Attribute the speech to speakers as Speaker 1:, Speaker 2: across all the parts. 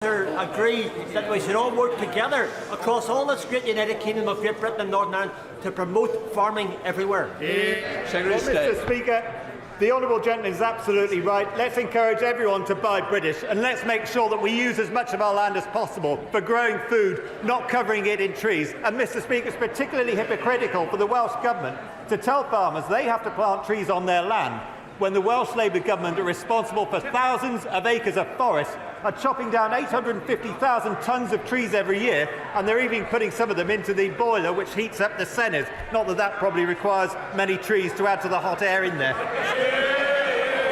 Speaker 1: agree that we should all work together across all this great United Kingdom of Great Britain and Northern Ireland to promote farming everywhere.
Speaker 2: Mr. Speaker, the honourable gentleman is absolutely right. Let's encourage everyone to buy British, and let's make sure that we use as much of our land as possible for growing food, not covering it in trees. And Mr. Speaker, it's particularly hypocritical for the Welsh Government to tell farmers they have to plant trees on their land when the Welsh Labour Government are responsible for thousands of acres of forest, are chopping down 850,000 tonnes of trees every year, and they're even putting some of them into the boiler which heats up the Senedd. Not that that probably requires many trees to add to the hot air in there.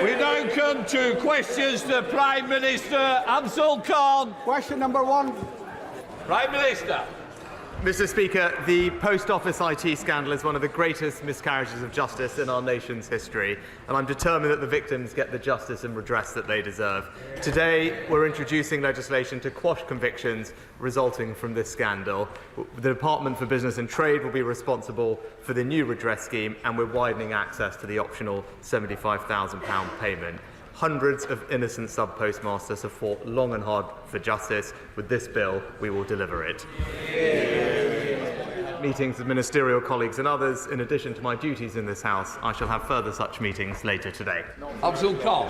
Speaker 3: We now come to questions to Prime Minister Afzal Khan.
Speaker 4: Question number 1.
Speaker 3: Prime Minister.
Speaker 5: Mr. Speaker, the Post Office IT scandal is one of the greatest miscarriages of justice in our nation's history, and I'm determined that the victims get the justice and redress that they deserve. Today, we're introducing legislation to quash convictions resulting from this scandal. The Department for Business and Trade will be responsible for the new redress scheme, and we're widening access to the optional £75,000 payment. Hundreds of innocent sub-postmasters have fought long and hard for justice. With this bill, we will deliver it. Meetings with ministerial colleagues and others. In addition to my duties in this House, I shall have further such meetings later today.
Speaker 3: Afzal Khan.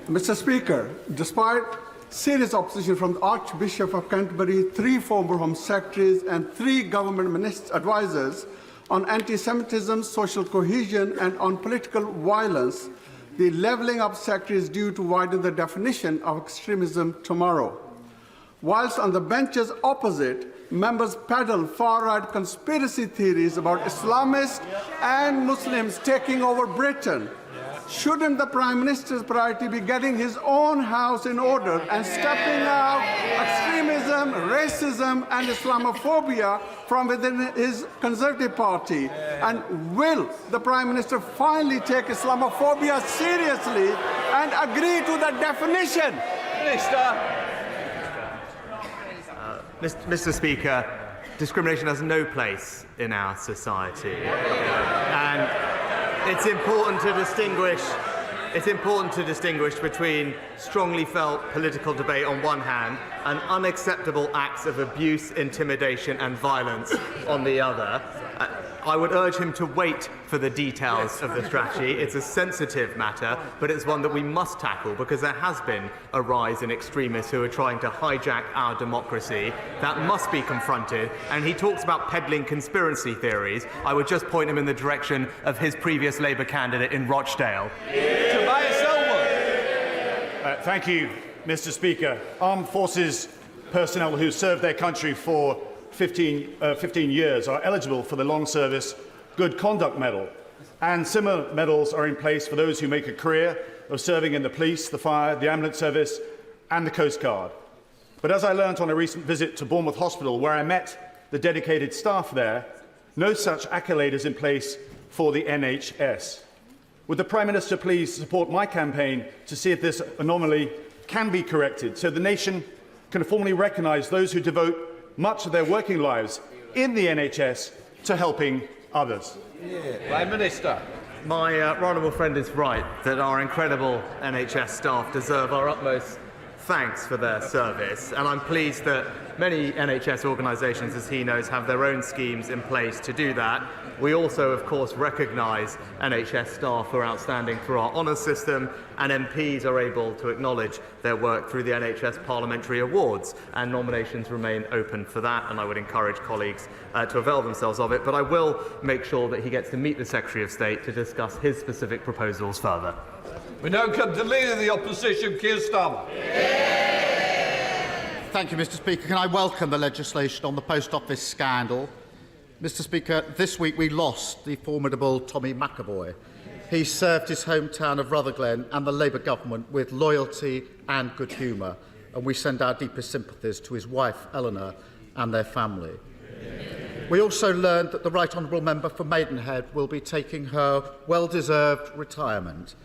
Speaker 4: Mr. Speaker, despite serious opposition from the Archbishop of Canterbury, 3 former Home Secretaries and 3 government advisers on anti-Semitism, social cohesion and on political violence, the levelling up sector is due to widen the definition of extremism tomorrow. Whilst on the benches opposite, members peddle far-right conspiracy theories about Islamists and Muslims taking over Britain, shouldn't the Prime Minister's priority be getting his own house in order and stepping out extremism, racism and Islamophobia from within his Conservative Party? And will the Prime Minister finally take Islamophobia seriously and agree to the definition?
Speaker 5: Mr. Speaker, discrimination has no place in our society. And it's important to distinguish between strongly felt political debate on one hand and unacceptable acts of abuse, intimidation and violence on the other. I would urge him to wait for the details of the strategy. It's a sensitive matter, but it's one that we must tackle because there has been a rise in extremists who are trying to hijack our democracy. That must be confronted. And he talks about peddling conspiracy theories. I would just point him in the direction of his previous Labour candidate in Rochdale.
Speaker 6: Thank you, Mr. Speaker. Armed Forces personnel who served their country for 15 years are eligible for the Long Service Good Conduct Medal, and similar medals are in place for those who make a career of serving in the police, the fire, the ambulance service and the Coast Guard. But as I learnt on a recent visit to Bournemouth Hospital, where I met the dedicated staff there, no such accolade is in place for the NHS. Would the Prime Minister please support my campaign to see if this anomaly can be corrected so the nation can formally recognise those who devote much of their working lives in the NHS to helping others?
Speaker 3: Prime Minister.
Speaker 5: My honourable friend is right that our incredible NHS staff deserve our utmost thanks for their service, and I'm pleased that many NHS organisations, as he knows, have their own schemes in place to do that. We also, of course, recognise NHS staff who are outstanding through our honours system, and MPs are able to acknowledge their work through the NHS Parliamentary Awards, and nominations remain open for that, and I would encourage colleagues to avail themselves of it. But I will make sure that he gets to meet the Secretary of State to discuss his specific proposals further.
Speaker 3: We now come to Leader of the Opposition, Keir Starmer.
Speaker 7: Thank you, Mr. Speaker. Can I welcome the legislation on the Post Office scandal? Mr. Speaker, this week we lost the formidable Tommy McAvoy. He served his hometown of Rutherglen and the Labour government with loyalty and good humour, and we send our deepest sympathies to his wife, Eleanor, and their family. We also learned that the Right Honourable Member for Maidenhead will be taking her well-deserved retirement.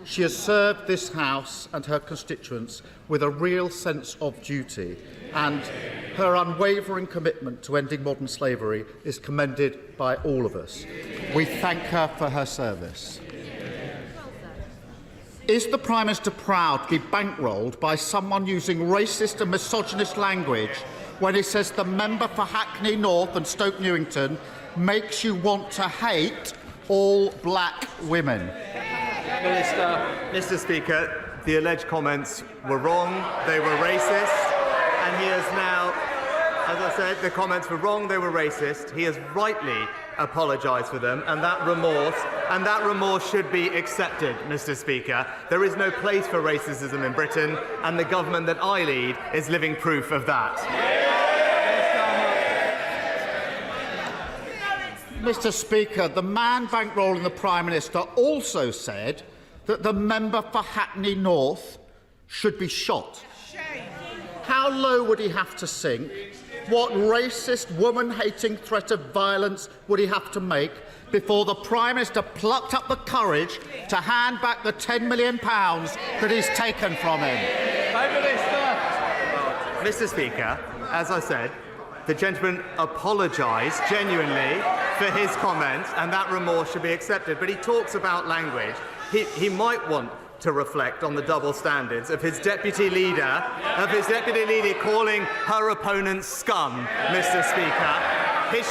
Speaker 7: She has served this House and her constituents with a real sense of duty, and her unwavering commitment to ending modern slavery is commended by all of us. We thank her for her service. Is the Prime Minister proud to be bankrolled by someone using racist and misogynist language when he says the member for Hackney North and Stoke Newington makes you want to hate all black women?
Speaker 5: Mr. Speaker, the alleged comments were wrong, they were racist, and he has now, as I said, the comments were wrong, they were racist. He has rightly apologised for them, and that remorse should be accepted, Mr. Speaker. There is no place for racism in Britain, and the government that I lead is living proof of that.
Speaker 7: Mr. Speaker, the man bankrolling the Prime Minister also said that the member for Hackney North should be shot. How low would he have to sink? What racist, woman-hating threat of violence would he have to make before the Prime Minister plucked up the courage to hand back the £10 million that he's taken from him?
Speaker 3: Prime Minister.
Speaker 5: Mr. Speaker, as I said, the gentleman apologised genuinely for his comments, and that remorse should be accepted. But he talks about language. He might want to reflect on the double standards of his deputy leader, calling her opponents scum, Mr. Speaker. His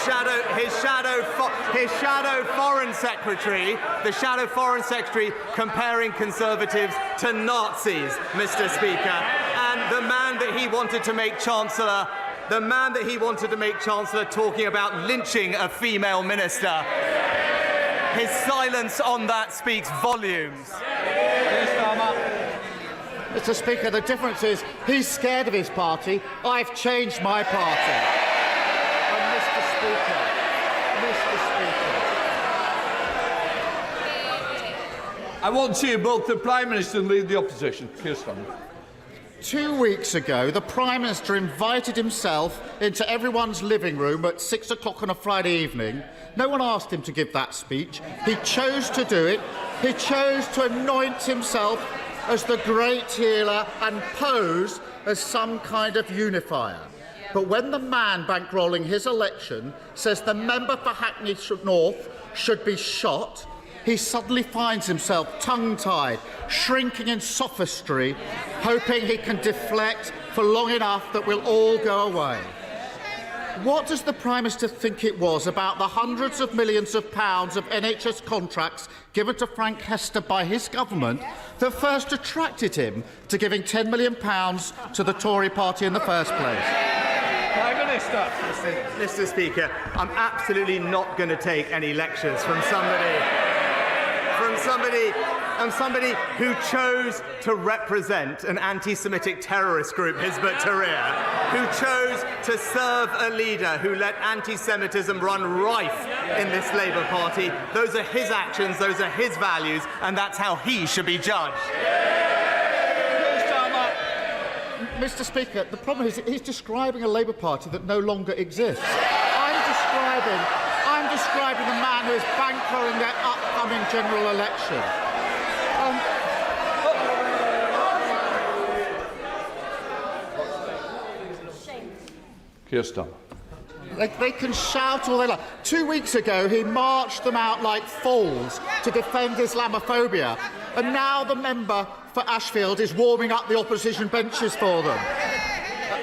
Speaker 5: shadow foreign secretary, the shadow foreign secretary, comparing Conservatives to Nazis, Mr. Speaker, and the man that he wanted to make Chancellor. The man that he wanted to make Chancellor talking about lynching a female minister. His silence on that speaks volumes.
Speaker 7: Mr. Speaker, the difference is he's scared of his party. I've changed my party. And Mr. Speaker,
Speaker 3: I want to hear both the Prime Minister and lead the opposition. Keir Starmer.
Speaker 7: 2 weeks ago, the Prime Minister invited himself into everyone's living room at 6 o'clock on a Friday evening. No one asked him to give that speech. He chose to do it. He chose to anoint himself as the great healer and pose as some kind of unifier. But when the man bankrolling his election says the member for Hackney North should be shot, he suddenly finds himself tongue-tied, shrinking in sophistry, hoping he can deflect for long enough that we'll all go away. What does the Prime Minister think it was about the hundreds of millions of pounds of NHS contracts given to Frank Hester by his government that first attracted him to giving £10 million to the Tory party in the first place?
Speaker 3: Prime Minister.
Speaker 5: Mr. Speaker, I'm absolutely not going to take any lectures from somebody who chose to represent an anti-Semitic terrorist group, Hizb ut-Tahrir, who chose to serve a leader who let anti-Semitism run rife in this Labour Party. Those are his actions, those are his values, and that's how he should be judged.
Speaker 7: Mr. Speaker, the problem is he's describing a Labour Party that no longer exists. I'm describing the man who is bankrolling their upcoming general election.
Speaker 3: Keir Starmer.
Speaker 7: They can shout all they like. 2 weeks ago, he marched them out like fools to defend Islamophobia, and now the member for Ashfield is warming up the opposition benches for them.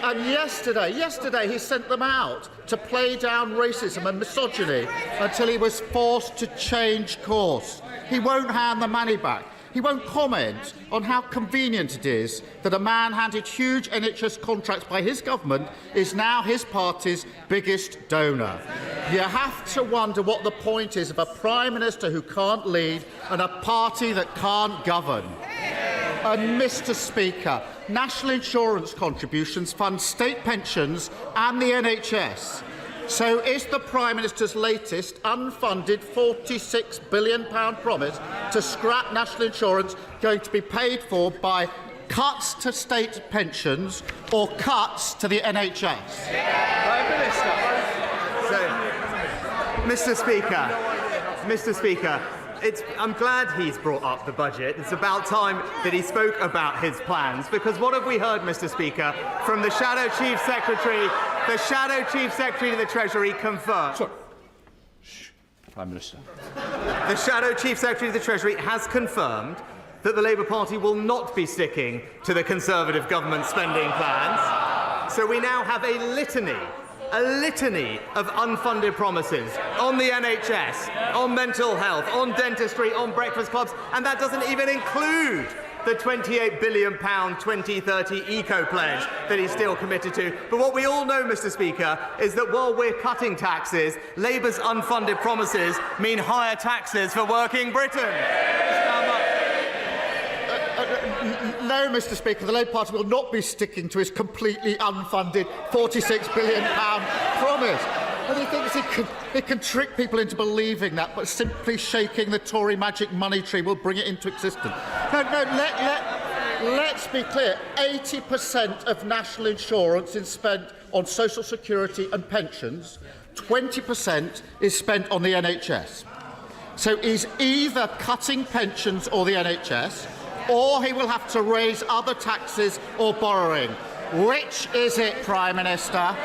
Speaker 7: And yesterday he sent them out to play down racism and misogyny until he was forced to change course. He won't hand the money back. He won't comment on how convenient it is that a man handed huge NHS contracts by his government is now his party's biggest donor. You have to wonder what the point is of a Prime Minister who can't lead and a party that can't govern. And Mr. Speaker, national insurance contributions fund state pensions and the NHS. So is the Prime Minister's latest unfunded £46 billion promise to scrap national insurance going to be paid for by cuts to state pensions or cuts to the NHS?
Speaker 3: Prime Minister.
Speaker 5: So, Mr. Speaker, I'm glad he's brought up the budget. It's about time that he spoke about his plans, because what have we heard, Mr. Speaker, from the Shadow Chief Secretary? The Shadow Chief Secretary of the Treasury confirmed.
Speaker 3: Sorry. Shh. Prime Minister.
Speaker 5: The Shadow Chief Secretary of the Treasury has confirmed that the Labour Party will not be sticking to the Conservative government spending plans. So we now have a litany of unfunded promises on the NHS, on mental health, on dentistry, on breakfast clubs, and that doesn't even include the £28 billion 2030 eco-pledge that he's still committed to. But what we all know, Mr. Speaker, is that while we're cutting taxes, Labour's unfunded promises mean higher taxes for working Britain.
Speaker 7: No, Mr. Speaker, the Labour Party will not be sticking to his completely unfunded £46 billion promise. And he thinks he can trick people into believing that, but simply shaking the Tory magic money tree will bring it into existence. Let's be clear. 80% of national insurance is spent on social security and pensions. 20% is spent on the NHS. So he's either cutting pensions or the NHS, or he will have to raise other taxes or borrowing. Which is it, Prime Minister?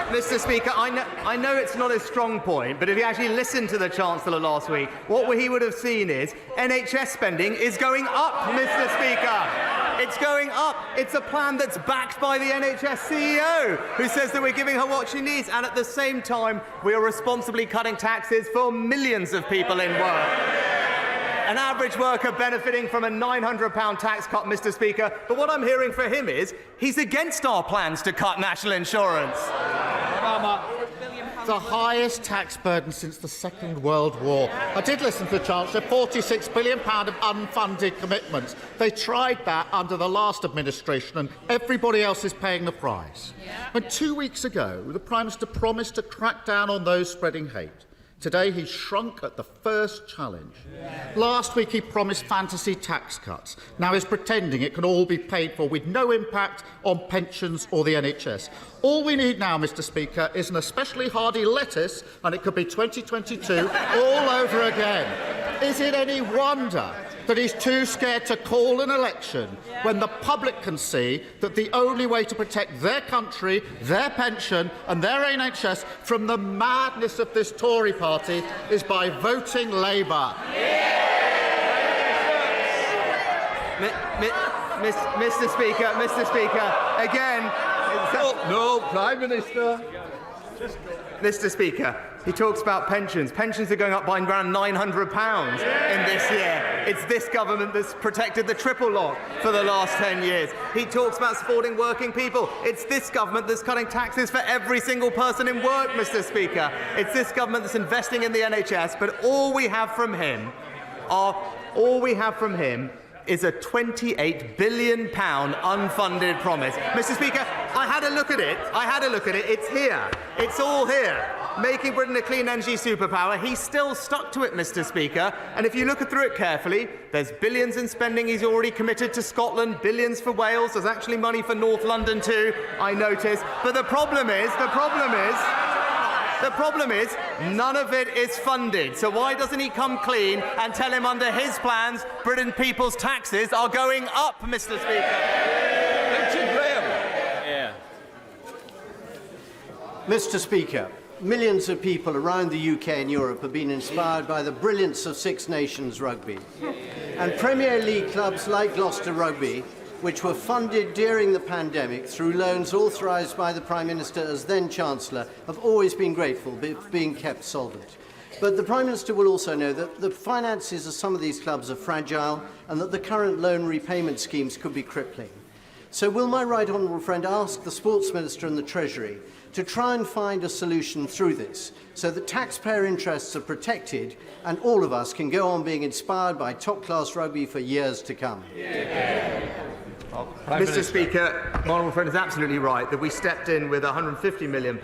Speaker 5: Mr. Speaker, I know it's not a strong point, but if you actually listened to the Chancellor last week, what he would have seen is NHS spending is going up, Mr. Speaker. It's going up. It's a plan that's backed by the NHS CEO, who says that we're giving her what she needs, and at the same time, we are responsibly cutting taxes for millions of people in work. An average worker benefiting from a £900 tax cut, Mr. Speaker. But what I'm hearing for him is he's against our plans to cut national insurance.
Speaker 7: The highest tax burden since the Second World War. I did listen to the Chancellor, £46 billion of unfunded commitments. They tried that under the last administration, and everybody else is paying the price. And 2 weeks ago, the Prime Minister promised to crack down on those spreading hate. Today, he shrunk at the first challenge. Last week, he promised fantasy tax cuts. Now he's pretending it can all be paid for with no impact on pensions or the NHS. All we need now, Mr. Speaker, is an especially hardy lettuce, and it could be 2022 all over again. Is it any wonder that he's too scared to call an election when the public can see that the only way to protect their country, their pension and their NHS from the madness of this Tory party is by voting Labour?
Speaker 5: Mr. Speaker, again...
Speaker 3: No, Prime Minister.
Speaker 5: Mr. Speaker, he talks about pensions. Pensions are going up by around £900 in this year. It's this government that's protected the triple lock for the last 10 years. He talks about supporting working people. It's this government that's cutting taxes for every single person in work, Mr. Speaker. It's this government that's investing in the NHS, but all we have from him is a £28 billion unfunded promise. Mr. Speaker, I had a look at it. It's here. It's all here. Making Britain a clean energy superpower. He's still stuck to it, Mr. Speaker. And if you look through it carefully, there's billions in spending he's already committed to Scotland, billions for Wales. There's actually money for North London too, I notice. But the problem is, none of it is funded. So why doesn't he come clean and tell him under his plans, Britain people's taxes are going up, Mr. Speaker?
Speaker 8: Mr. Speaker, millions of people around the UK and Europe have been inspired by the brilliance of Six Nations rugby. And Premier League clubs like Gloucester Rugby, which were funded during the pandemic through loans authorised by the Prime Minister as then Chancellor, have always been grateful for being kept solvent. But the Prime Minister will also know that the finances of some of these clubs are fragile and that the current loan repayment schemes could be crippling. So will my right honourable friend ask the Sports Minister and the Treasury to try and find a solution through this so that taxpayer interests are protected and all of us can go on being inspired by top-class rugby for years to come?
Speaker 5: Mr. Speaker, my honourable friend is absolutely right that we stepped in with a £150 million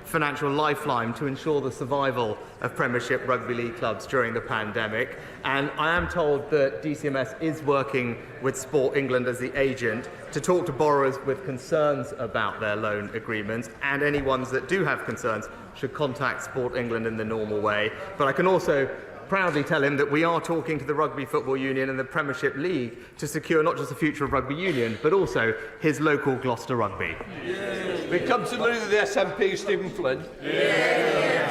Speaker 5: financial lifeline to ensure the survival of Premiership rugby league clubs during the pandemic. And I am told that DCMS is working with Sport England as the agent to talk to borrowers with concerns about their loan agreements, and any ones that do have concerns should contact Sport England in the normal way. But I can also proudly tell him that we are talking to the Rugby Football Union and the Premiership League to secure not just the future of rugby union, but also his local Gloucester Rugby.
Speaker 3: We come to the SNP, Stephen Flynn.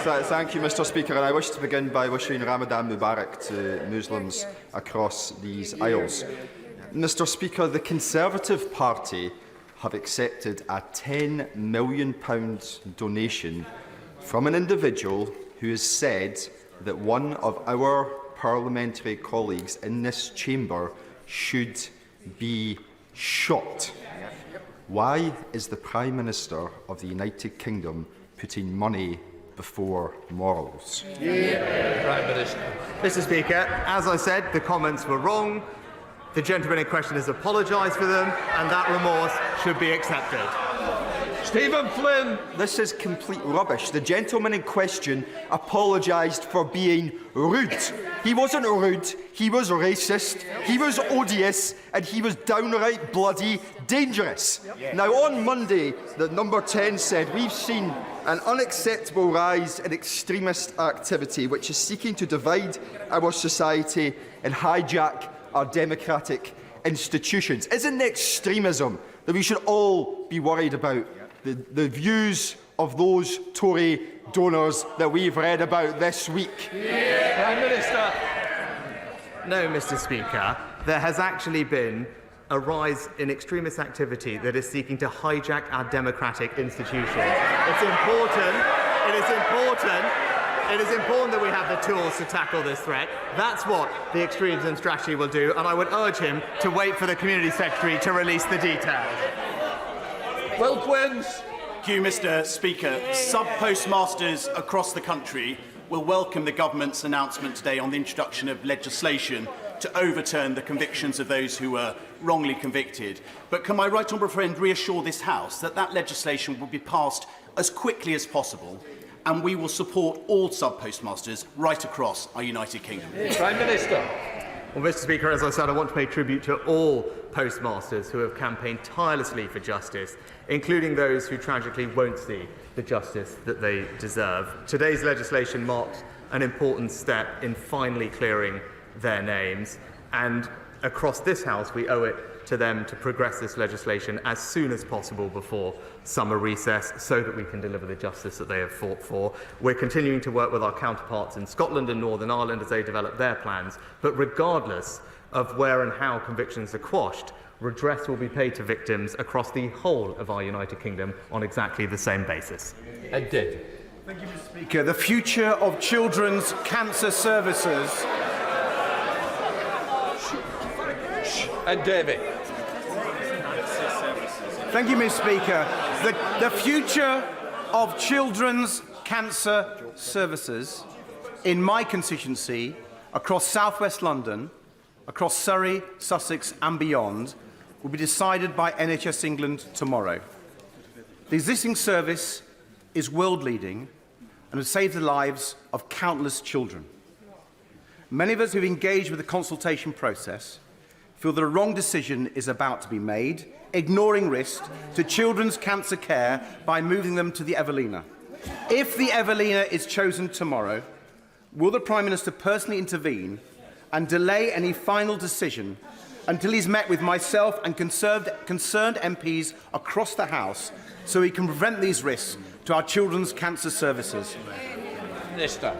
Speaker 9: Thank you, Mr. Speaker, and I wish to begin by wishing Ramadan Mubarak to Muslims across these aisles. Mr. Speaker, the Conservative Party have accepted a £10 million donation from an individual who has said that one of our parliamentary colleagues in this chamber should be shot. Why is the Prime Minister of the United Kingdom putting money before morals?
Speaker 3: Prime Minister.
Speaker 5: Mr. Speaker, as I said, the comments were wrong. The gentleman in question has apologised for them, and that remorse should be accepted.
Speaker 3: Stephen Flynn.
Speaker 9: This is complete rubbish. The gentleman in question apologised for being rude. He wasn't rude, he was racist, he was odious, and he was downright bloody dangerous. Now, on Monday, the number 10 said, we've seen an unacceptable rise in extremist activity which is seeking to divide our society and hijack our democratic institutions. Isn't it extremism that we should all be worried about? The views of those Tory donors that we've read about this week.
Speaker 3: Prime Minister.
Speaker 5: No, Mr. Speaker, there has actually been a rise in extremist activity that is seeking to hijack our democratic institutions. It's important. It is important that we have the tools to tackle this threat. That's what the extremism strategy will do, and I would urge him to wait for the Community Secretary to release the details.
Speaker 3: Will Quins.
Speaker 10: Thank you, Mr. Speaker. Sub-postmasters across the country will welcome the government's announcement today on the introduction of legislation to overturn the convictions of those who were wrongly convicted. But can my right honourable friend reassure this House that that legislation will be passed as quickly as possible, and we will support all sub-postmasters right across our United Kingdom?
Speaker 3: Prime Minister.
Speaker 5: Well, Mr. Speaker, as I said, I want to pay tribute to all postmasters who have campaigned tirelessly for justice, including those who tragically won't see the justice that they deserve. Today's legislation marks an important step in finally clearing their names, and across this House we owe it to them to progress this legislation as soon as possible before summer recess so that we can deliver the justice that they have fought for. We're continuing to work with our counterparts in Scotland and Northern Ireland as they develop their plans, but regardless of where and how convictions are quashed, redress will be paid to victims across the whole of our United Kingdom on exactly the same basis.
Speaker 3: And David.
Speaker 11: Thank you, Mr. Speaker. The future of children's cancer services.
Speaker 3: And David.
Speaker 11: Thank you, Mr. Speaker. The future of children's cancer services in my constituency across South West London, across Surrey, Sussex and beyond will be decided by NHS England tomorrow. The existing service is world-leading and has saved the lives of countless children. Many of us who have engaged with the consultation process feel that a wrong decision is about to be made, ignoring risk to children's cancer care by moving them to the Evelina. If the Evelina is chosen tomorrow, will the Prime Minister personally intervene and delay any final decision until he's met with myself and concerned MPs across the House so he can prevent these risks to our children's cancer services?
Speaker 3: Minister.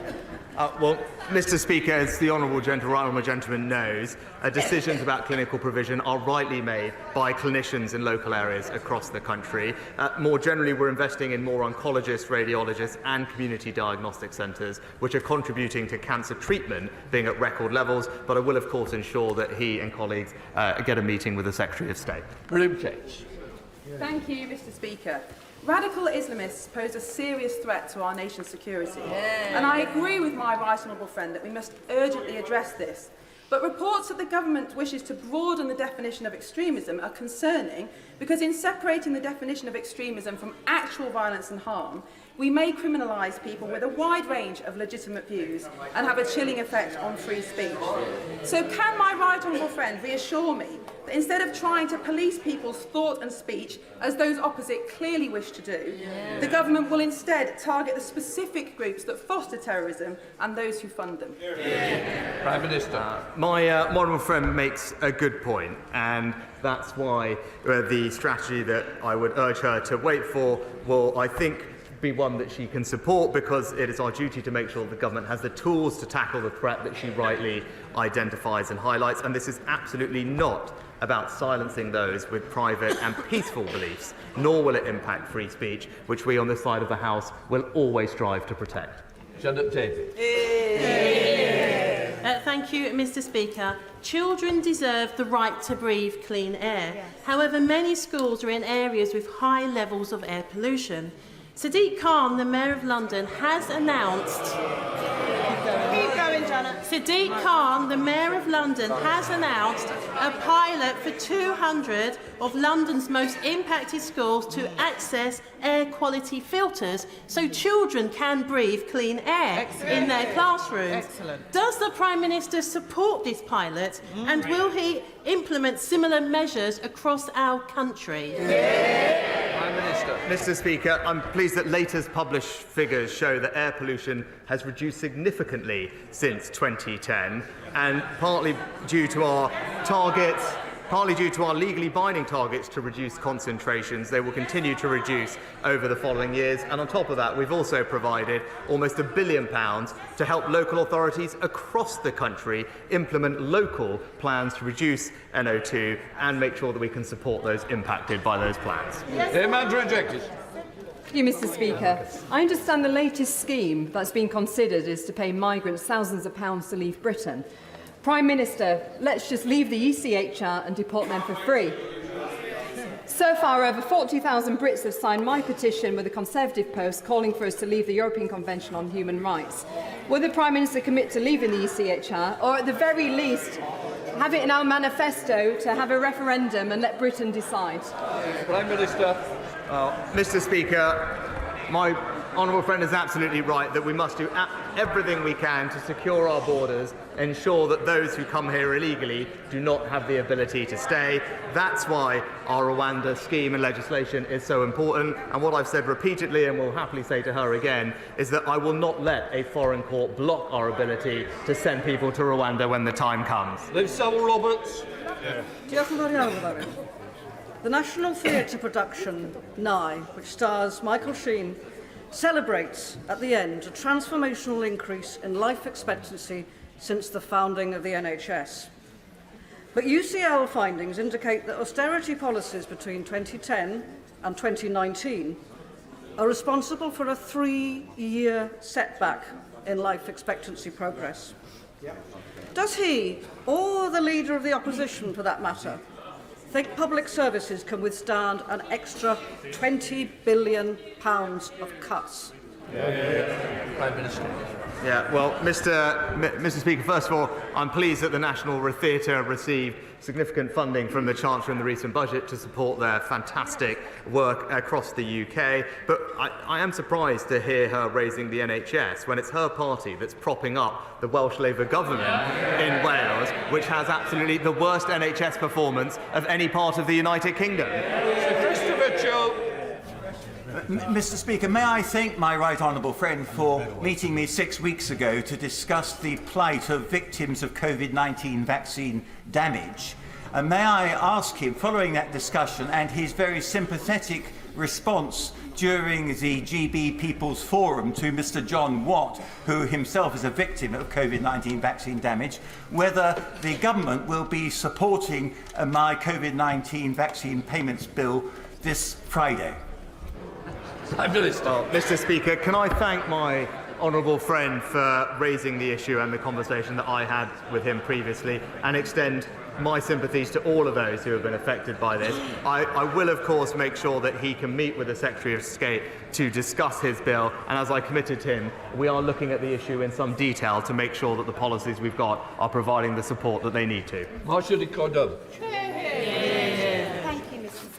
Speaker 5: Well, Mr. Speaker, as the honourable gentleman knows, decisions about clinical provision are rightly made by clinicians in local areas across the country. More generally, we're investing in more oncologists, radiologists and community diagnostic centres, which are contributing to cancer treatment being at record levels, but I will, of course, ensure that he and colleagues get a meeting with the Secretary of State.
Speaker 3: Room change.
Speaker 12: Thank you, Mr. Speaker. Radical Islamists pose a serious threat to our nation's security. And I agree with my right honourable friend that we must urgently address this. But reports that the government wishes to broaden the definition of extremism are concerning because in separating the definition of extremism from actual violence and harm, we may criminalise people with a wide range of legitimate views and have a chilling effect on free speech. So can my right honourable friend reassure me that instead of trying to police people's thought and speech, as those opposite clearly wish to do, the government will instead target the specific groups that foster terrorism and those who fund them?
Speaker 3: Prime Minister.
Speaker 5: My honourable friend makes a good point, and that's why the strategy that I would urge her to wait for will, I think, be one that she can support, because it is our duty to make sure the government has the tools to tackle the threat that she rightly identifies and highlights. And this is absolutely not about silencing those with private and peaceful beliefs, nor will it impact free speech, which we on this side of the House will always strive to protect.
Speaker 13: Thank you, Mr. Speaker. Children deserve the right to breathe clean air. Yes. However, many schools are in areas with high levels of air pollution. Sadiq Khan, the Mayor of London, has announced... Keep going, Janet. Sadiq Khan, the Mayor of London, has announced a pilot for 200 of London's most impacted schools to access air quality filters so children can breathe clean air in their classrooms. Excellent. Does the Prime Minister support this pilot, and will he implement similar measures across our country?
Speaker 5: Prime Minister. Mr. Speaker, I'm pleased that latest published figures show that air pollution has reduced significantly since 2010, and partly due to our legally binding targets to reduce concentrations. They will continue to reduce over the following years. And on top of that, we've also provided almost £1 billion to help local authorities across the country implement local plans to reduce NO2 and make sure that we can support those impacted by those plans.
Speaker 14: Thank you, Mr. Speaker. I understand the latest scheme that's been considered is to pay migrants thousands of pounds to leave Britain. Prime Minister, let's just leave the ECHR and deport them for free. So far, over 40,000 Brits have signed my petition with the Conservative Post calling for us to leave the European Convention on Human Rights. Will the Prime Minister commit to leaving the ECHR, or at the very least, have it in our manifesto to have a referendum and let Britain decide?
Speaker 5: Prime Minister. Mr. Speaker, my honourable friend is absolutely right that we must do everything we can to secure our borders, ensure that those who come here illegally do not have the ability to stay. That's why our Rwanda scheme and legislation is so important. And what I've said repeatedly, and will happily say to her again, is that I will not let a foreign court block our ability to send people to Rwanda when the time comes.
Speaker 15: Roberts. The National Theatre production, Nye, which stars Michael Sheen, celebrates at the end a transformational increase in life expectancy since the founding of the NHS. But UCL findings indicate that austerity policies between 2010 and 2019 are responsible for a 3-year setback in life expectancy progress. Does he, or the Leader of the Opposition for that matter, think public services can withstand an extra £20 billion of cuts?
Speaker 5: Prime Minister. Yeah, well, Mr. Speaker, first of all, I'm pleased that the National Theatre received significant funding from the Chancellor in the recent budget to support their fantastic work across the UK. But I am surprised to hear her raising the NHS when it's her party that's propping up the Welsh Labour government in Wales, which has absolutely the worst NHS performance of any part of the United Kingdom.
Speaker 16: Mr. Speaker, may I thank my right honourable friend for meeting me 6 weeks ago to discuss the plight of victims of COVID-19 vaccine damage. And may I ask him, following that discussion and his very sympathetic response during the GB People's Forum to Mr. John Watt, who himself is a victim of COVID-19 vaccine damage, whether the government will be supporting my COVID-19 vaccine payments bill this Friday.
Speaker 5: Mr. Speaker, can I thank my honourable friend for raising the issue and the conversation that I had with him previously, and extend my sympathies to all of those who have been affected by this. I will, of course, make sure that he can meet with the Secretary of State to discuss his bill, and as I committed to him, we are looking at the issue in some detail to make sure that the policies we've got are providing the support that they need to.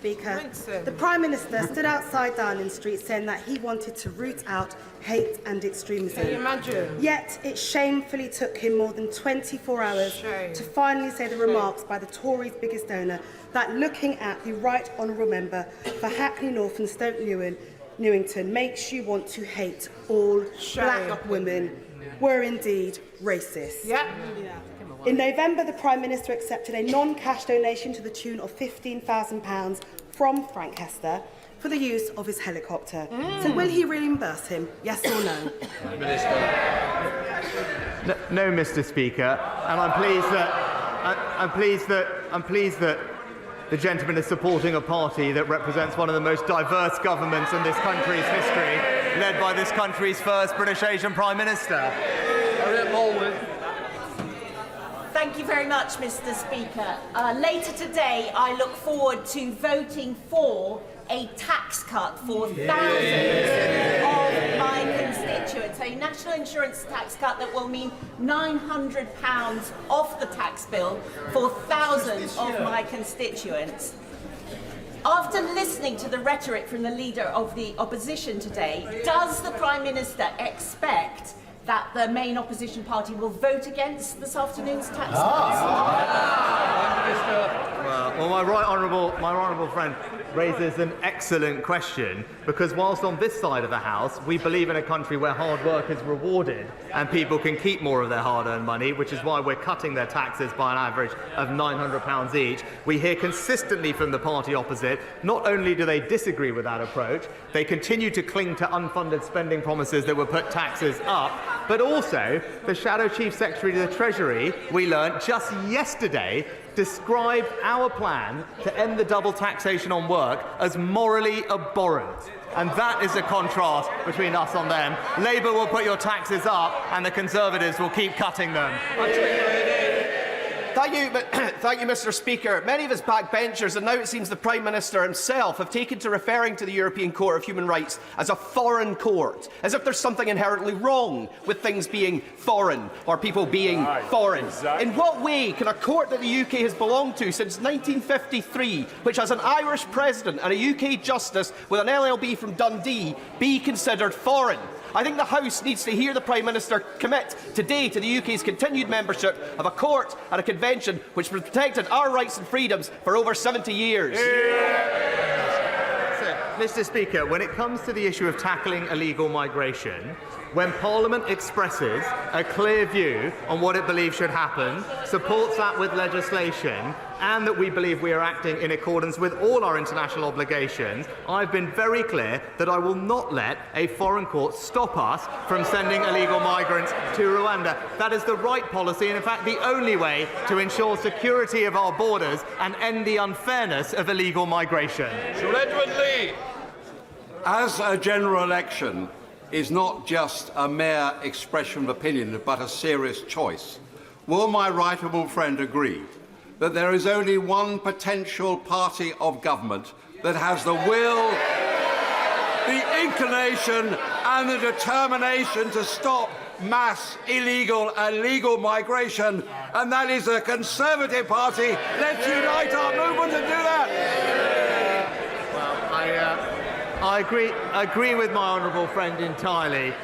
Speaker 17: Speaker, the Prime Minister stood outside Downing Street saying that he wanted to root out hate and extremism.
Speaker 18: Can you imagine?
Speaker 17: Yet it shamefully took him more than 24 hours to finally say the remarks by the Tories' biggest donor that looking at the Right Honourable Member for Hackney North and Stoke Newington makes you want to hate all black women were indeed racist. In November, the Prime Minister accepted a non-cash donation to the tune of £15,000 from Frank Hester for the use of his helicopter. So will he reimburse him, yes or no?
Speaker 5: No, Mr. Speaker, and I'm pleased that the gentleman is supporting a party that represents one of the most diverse governments in this country's history, led by this country's first British Asian Prime Minister.
Speaker 18: Thank you very much, Mr. Speaker. Later today, I look forward to voting for a tax cut for thousands of my constituents, a national insurance tax cut that will mean £900 off the tax bill for thousands of my constituents. After listening to the rhetoric from the leader of the opposition today, does the Prime Minister expect that the main opposition party will vote against this afternoon's tax cuts?
Speaker 5: Well, my right honourable friend raises an excellent question, because whilst on this side of the House we believe in a country where hard work is rewarded and people can keep more of their hard-earned money, which is why we're cutting their taxes by an average of £900 each, we hear consistently from the party opposite, not only do they disagree with that approach, they continue to cling to unfunded spending promises that would put taxes up, but also the Shadow Chief Secretary to the Treasury, we learnt just yesterday, described our plan to end the double taxation on work as morally abhorrent. And that is a contrast between us and them. Labour will put your taxes up and the Conservatives will keep cutting them.
Speaker 19: Thank you, Mr. Speaker. Many of his backbenchers, and now it seems the Prime Minister himself, have taken to referring to the European Court of Human Rights as a foreign court, as if there's something inherently wrong with things being foreign or people being foreign. Exactly. In what way can a court that the UK has belonged to since 1953, which has an Irish president and a UK justice with an LLB from Dundee, be considered foreign? I think the House needs to hear the Prime Minister commit today to the UK's continued membership of a court and a convention which has protected our rights and freedoms for over 70 years.
Speaker 5: Mr. Speaker, when it comes to the issue of tackling illegal migration, when Parliament expresses a clear view on what it believes should happen, supports that with legislation, and that we believe we are acting in accordance with all our international obligations, I've been very clear that I will not let a foreign court stop us from sending illegal migrants to Rwanda. That is the right policy, and in fact the only way to ensure security of our borders and end the unfairness of illegal migration.
Speaker 3: Sir Edward Lee.
Speaker 20: As a general election is not just a mere expression of opinion, but a serious choice, will my right honourable friend agree that there is only one potential party of government that has the will, the inclination and the determination to stop mass illegal and legal migration, and that is the Conservative Party? Let's unite our movement and do that.
Speaker 5: I agree with my honourable friend entirely.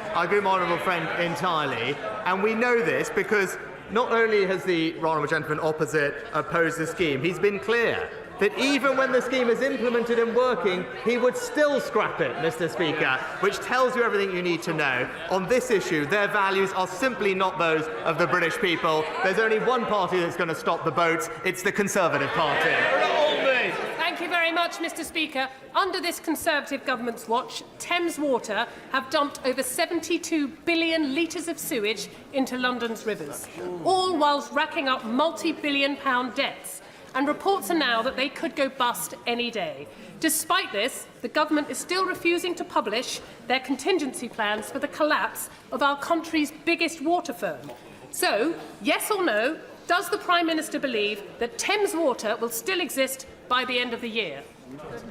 Speaker 5: And we know this because not only has the honourable gentleman opposite opposed the scheme, he's been clear that even when the scheme is implemented and working, he would still scrap it, Mr. Speaker, which tells you everything you need to know. On this issue, their values are simply not those of the British people. There's only one party that's going to stop the boats. It's the Conservative Party.
Speaker 21: Thank you very much, Mr. Speaker. Under this Conservative government's watch, Thames Water have dumped over 72 billion litres of sewage into London's rivers, all whilst racking up multi-billion-pound debts. And reports are now that they could go bust any day. Despite this, the government is still refusing to publish their contingency plans for the collapse of our country's biggest water firm. So, yes or no, does the Prime Minister believe that Thames Water will still exist by the end of the year?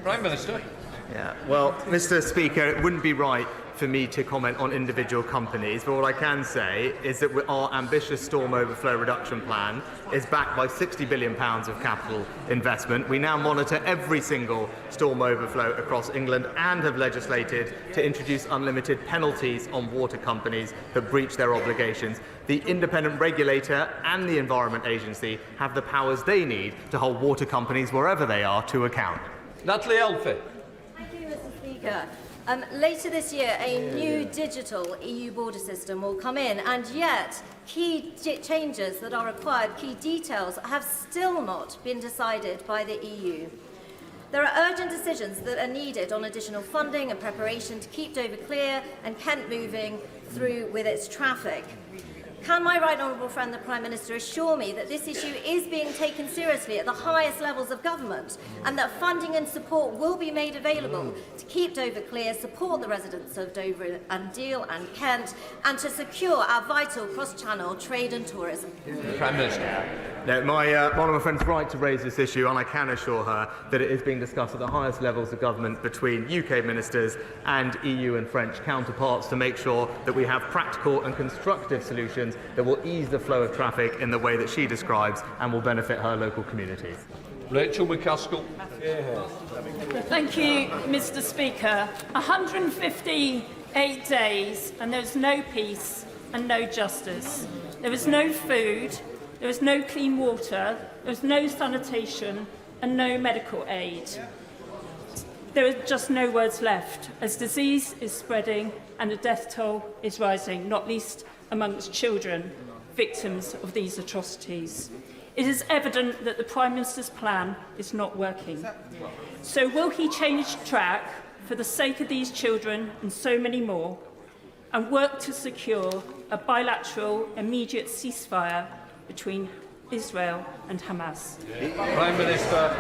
Speaker 3: Prime Minister.
Speaker 5: Yeah, well, Mr. Speaker, it wouldn't be right for me to comment on individual companies, but what I can say is that our ambitious storm overflow reduction plan is backed by £60 billion of capital investment. We now monitor every single storm overflow across England and have legislated to introduce unlimited penalties on water companies that breach their obligations. The independent regulator and the Environment Agency have the powers they need to hold water companies wherever they are to account.
Speaker 3: Natalie Elphie.
Speaker 22: Thank you, Mr. Speaker. Later this year, a new digital EU border system will come in, and yet key changes that are required, key details, have still not been decided by the EU. There are urgent decisions that are needed on additional funding and preparation to keep Dover clear and Kent moving through with its traffic. Can my right honourable friend, the Prime Minister, assure me that this issue is being taken seriously at the highest levels of government and that funding and support will be made available to keep Dover clear, support the residents of Dover and Deal and Kent, and to secure our vital cross-channel trade and tourism?
Speaker 3: Prime Minister.
Speaker 5: No, one of my friends is right to raise this issue, and I can assure her that it is being discussed at the highest levels of government between UK ministers and EU and French counterparts to make sure that we have practical and constructive solutions that will ease the flow of traffic in the way that she describes and will benefit her local communities.
Speaker 3: Rachel McCaskill.
Speaker 1: Thank you, Mr. Speaker. 158 days and there's no peace and no justice. There was no food, there was no clean water, there was no sanitation and no medical aid. There are just no words left as disease is spreading and the death toll is rising, not least amongst children, victims of these atrocities. It is evident that the Prime Minister's plan is not working. So will he change track for the sake of these children and so many more and work to secure a bilateral immediate ceasefire between Israel and Hamas?
Speaker 3: Prime Minister.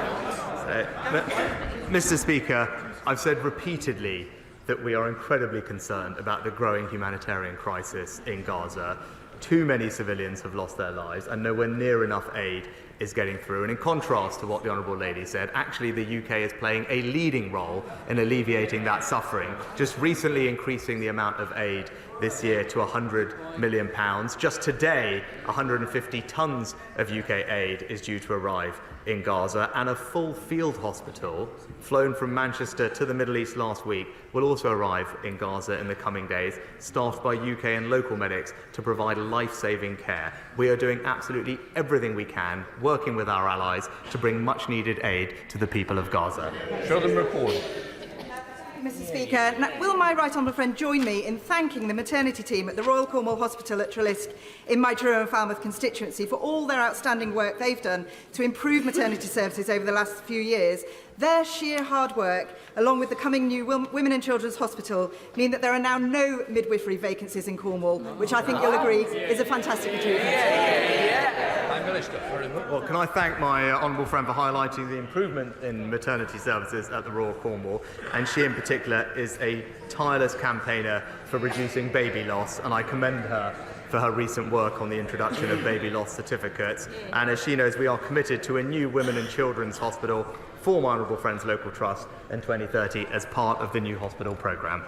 Speaker 5: Mr. Speaker, I've said repeatedly that we are incredibly concerned about the growing humanitarian crisis in Gaza. Too many civilians have lost their lives and nowhere near enough aid is getting through. And in contrast to what the Honourable Lady said, actually the UK is playing a leading role in alleviating that suffering, just recently increasing the amount of aid this year to £100 million. Just today, 150 tonnes of UK aid is due to arrive in Gaza, and a full field hospital flown from Manchester to the Middle East last week will also arrive in Gaza in the coming days, staffed by UK and local medics to provide life-saving care. We are doing absolutely everything we can, working with our allies to bring much-needed aid to the people of Gaza.
Speaker 3: Sheldon Report.
Speaker 2: Mr. Speaker, will my right honourable friend join me in thanking the maternity team at the Royal Cornwall Hospital at Trelisk in my Truro and Falmouth constituency for all their outstanding work they've done to improve maternity services over the last few years? Their sheer hard work, along with the coming new Women and Children's Hospital, mean that there are now no midwifery vacancies in Cornwall, which I think you'll agree is a fantastic achievement.
Speaker 3: Prime Minister.
Speaker 5: Well, can I thank my honourable friend for highlighting the improvement in maternity services at the Royal Cornwall, and she in particular is a tireless campaigner for reducing baby loss, and I commend her for her recent work on the introduction of baby loss certificates. And as she knows, we are committed to a new Women and Children's Hospital for my honourable friend's local trust in 2030 as part of the new hospital programme.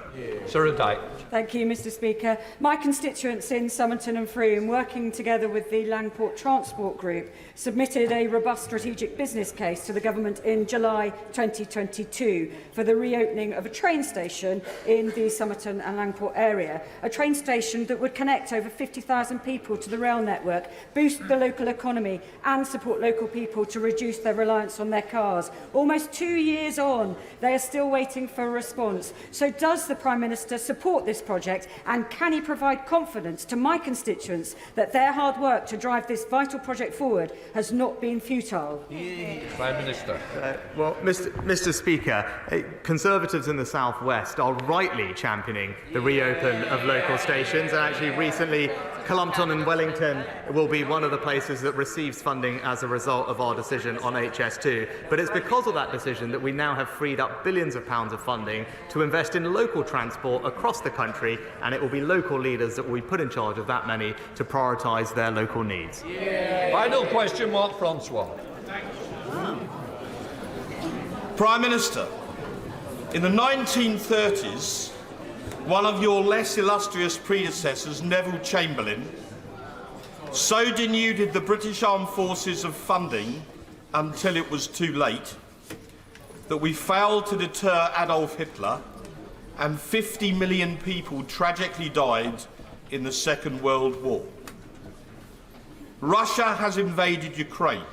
Speaker 3: Sarah Dyke.
Speaker 14: Thank you, Mr. Speaker. My constituents in Somerton and Frome, working together with the Langport Transport Group, submitted a robust strategic business case to the government in July 2022 for the reopening of a train station in the Somerton and Langport area, a train station that would connect over 50,000 people to the rail network, boost the local economy and support local people to reduce their reliance on their cars. Almost 2 years on, they are still waiting for a response. So does the Prime Minister support this project, and can he provide confidence to my constituents that their hard work to drive this vital project forward has not been futile?
Speaker 3: Prime Minister.
Speaker 5: Well, Mr. Speaker, Conservatives in the South West are rightly championing the reopen of local stations, and actually recently Cullompton and Wellington will be one of the places that receives funding as a result of our decision on HS2. But it's because of that decision that we now have freed up billions of pounds of funding to invest in local transport across the country, and it will be local leaders that will be put in charge of that money to prioritise their local needs.
Speaker 3: Final question, Mark Francois.
Speaker 23: Prime Minister, in the 1930s, one of your less illustrious predecessors, Neville Chamberlain, so denuded the British Armed Forces of funding until it was too late that we failed to deter Adolf Hitler, and 50 million people tragically died in the Second World War. Russia has invaded Ukraine.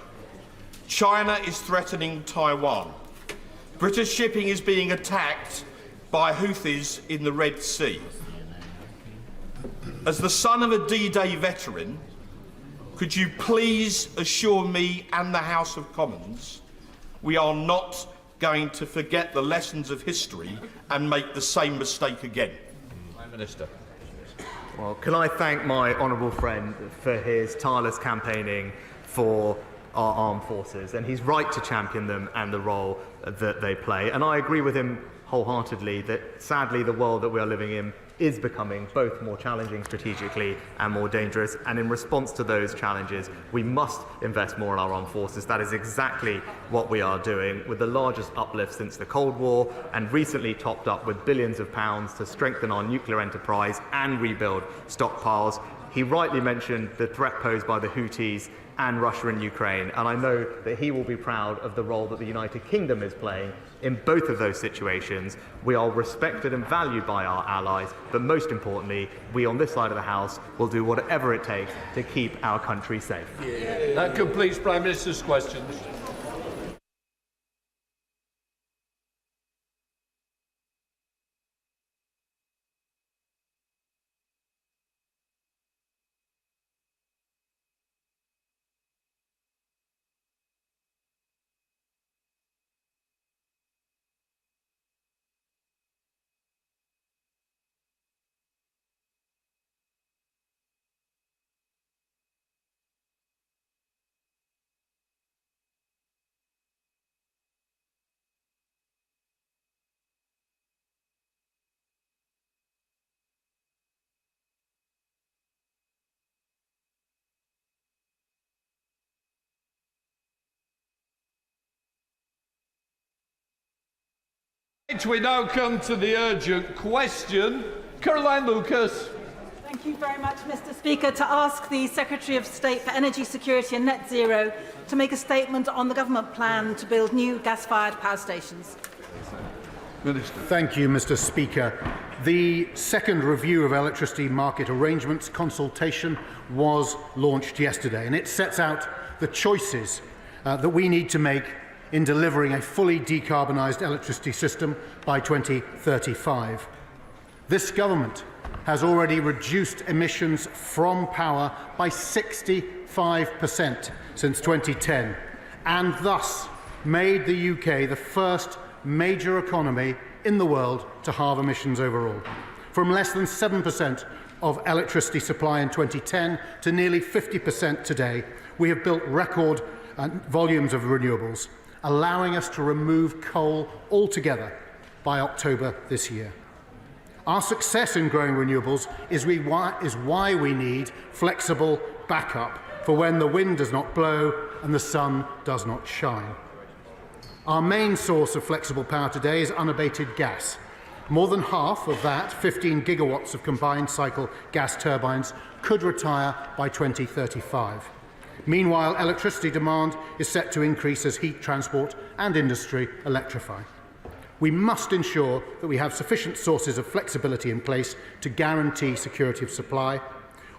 Speaker 23: China is threatening Taiwan. British shipping is being attacked by Houthis in the Red Sea. As the son of a D-Day veteran, could you please assure me and the House of Commons we are not going to forget the lessons of history and make the same mistake again? Prime Minister.
Speaker 5: Well, can I thank my honourable friend for his tireless campaigning for our armed forces, and he's right to champion them and the role that they play. And I agree with him wholeheartedly that sadly the world that we are living in is becoming both more challenging strategically and more dangerous, and in response to those challenges we must invest more in our armed forces. That is exactly what we are doing, with the largest uplift since the Cold War, and recently topped up with billions of pounds to strengthen our nuclear enterprise and rebuild stockpiles. He rightly mentioned the threat posed by the Houthis and Russia and Ukraine, and I know that he will be proud of the role that the United Kingdom is playing in both of those situations. We are respected and valued by our allies, but most importantly, we on this side of the House will do whatever it takes to keep our country safe.
Speaker 3: That completes Prime Minister's questions. We now come to the urgent question. Caroline Lucas.
Speaker 4: Thank you very much, Mr. Speaker. To ask the Secretary of State for Energy Security and Net Zero to make a statement on the government plan to build new gas-fired power stations.
Speaker 6: Minister. Thank you, Mr. Speaker. The second review of electricity market arrangements consultation was launched yesterday, and it sets out the choices that we need to make in delivering a fully decarbonised electricity system by 2035. This government has already reduced emissions from power by 65% since 2010, and thus made the UK the first major economy in the world to halve emissions overall. From less than 7% of electricity supply in 2010 to nearly 50% today, we have built record volumes of renewables, allowing us to remove coal altogether by October this year. Our success in growing renewables is why we need flexible backup for when the wind does not blow and the sun does not shine. Our main source of flexible power today is unabated gas. More than half of that, 15 gigawatts of combined cycle gas turbines, could retire by 2035. Meanwhile, electricity demand is set to increase as heat transport and industry electrify. We must ensure that we have sufficient sources of flexibility in place to guarantee security of supply.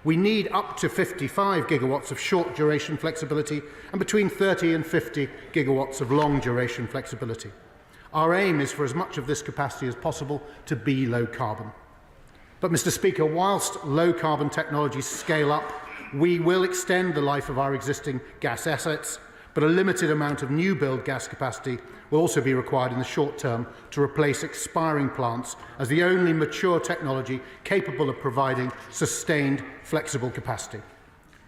Speaker 6: We need up to 55 gigawatts of short-duration flexibility and between 30 and 50 gigawatts of long-duration flexibility. Our aim is for as much of this capacity as possible to be low-carbon. But, Mr. Speaker, whilst low-carbon technologies scale up, we will extend the life of our existing gas assets, but a limited amount of new build gas capacity will also be required in the short term to replace expiring plants as the only mature technology capable of providing sustained, flexible capacity.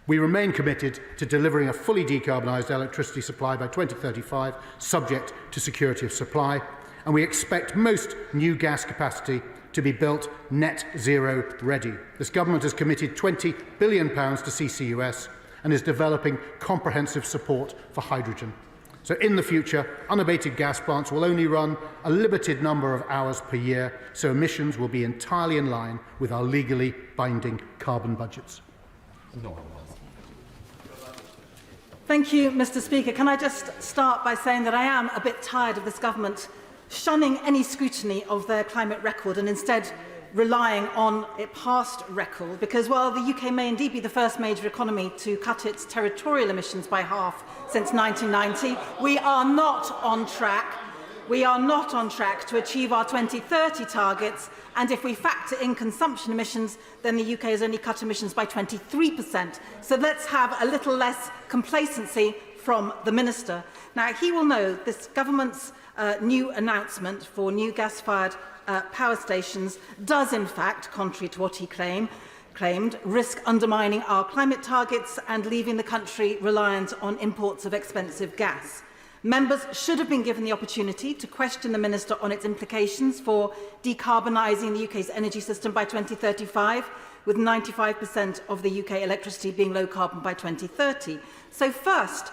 Speaker 6: We remain committed to delivering a fully decarbonised electricity supply by 2035, subject to security of supply, and we expect most new gas capacity to be built net zero ready. This government has committed £20 billion to CCUS and is developing comprehensive support for hydrogen. So in the future, unabated gas plants will only run a limited number of hours per year, so emissions will be entirely in line with our legally binding carbon budgets.
Speaker 4: Thank you, Mr. Speaker. Can I just start by saying that I am a bit tired of this government shunning any scrutiny of their climate record and instead relying on a past record, because while the UK may indeed be the first major economy to cut its territorial emissions by half since 1990, we are not on track. We are not on track to achieve our 2030 targets, and if we factor in consumption emissions, then the UK has only cut emissions by 23%. So let's have a little less complacency from the Minister. Now, he will know this government's new announcement for new gas-fired power stations does, in fact, contrary to what he claimed, risk undermining our climate targets and leaving the country reliant on imports of expensive gas. Members should have been given the opportunity to question the Minister on its implications for decarbonising the UK's energy system by 2035, with 95% of the UK electricity being low carbon by 2030. So first,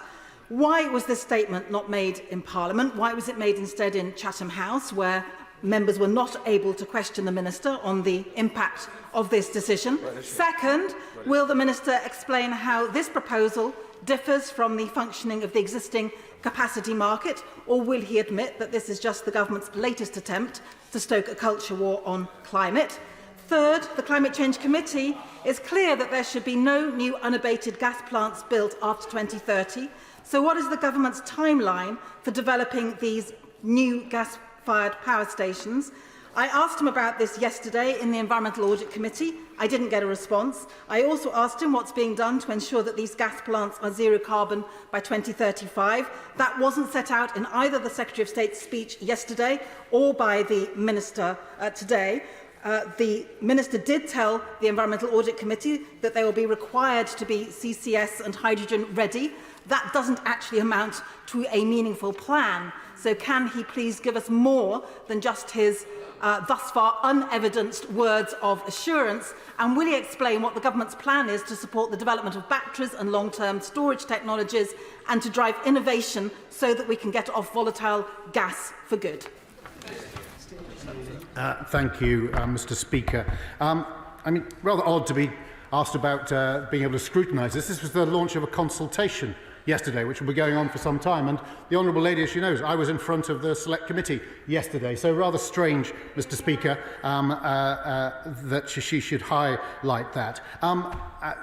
Speaker 4: why was this statement not made in Parliament? Why was it made instead in Chatham House, where members were not able to question the Minister on the impact of this decision? Second, will the Minister explain how this proposal differs from the functioning of the existing capacity market, or will he admit that this is just the government's latest attempt to stoke a culture war on climate? Third, the Climate Change Committee is clear that there should be no new unabated gas plants built after 2030. So what is the government's timeline for developing these new gas-fired power stations? I asked him about this yesterday in the Environmental Audit Committee. I didn't get a response. I also asked him what's being done to ensure that these gas plants are zero carbon by 2035. That wasn't set out in either the Secretary of State's speech yesterday or by the Minister today. The Minister did tell the Environmental Audit Committee that they will be required to be CCS and hydrogen ready. That doesn't actually amount to a meaningful plan. So can he please give us more than just his thus far unevidenced words of assurance? And will he explain what the government's plan is to support the development of batteries and long-term storage technologies and to drive innovation so that we can get off volatile gas for good?
Speaker 6: Thank you, Mr. Speaker. I mean, rather odd to be asked about being able to scrutinise this. This was the launch of a consultation yesterday, which will be going on for some time. And the Honourable Lady, as she knows, I was in front of the Select Committee yesterday. So rather strange, Mr. Speaker, that she should highlight that.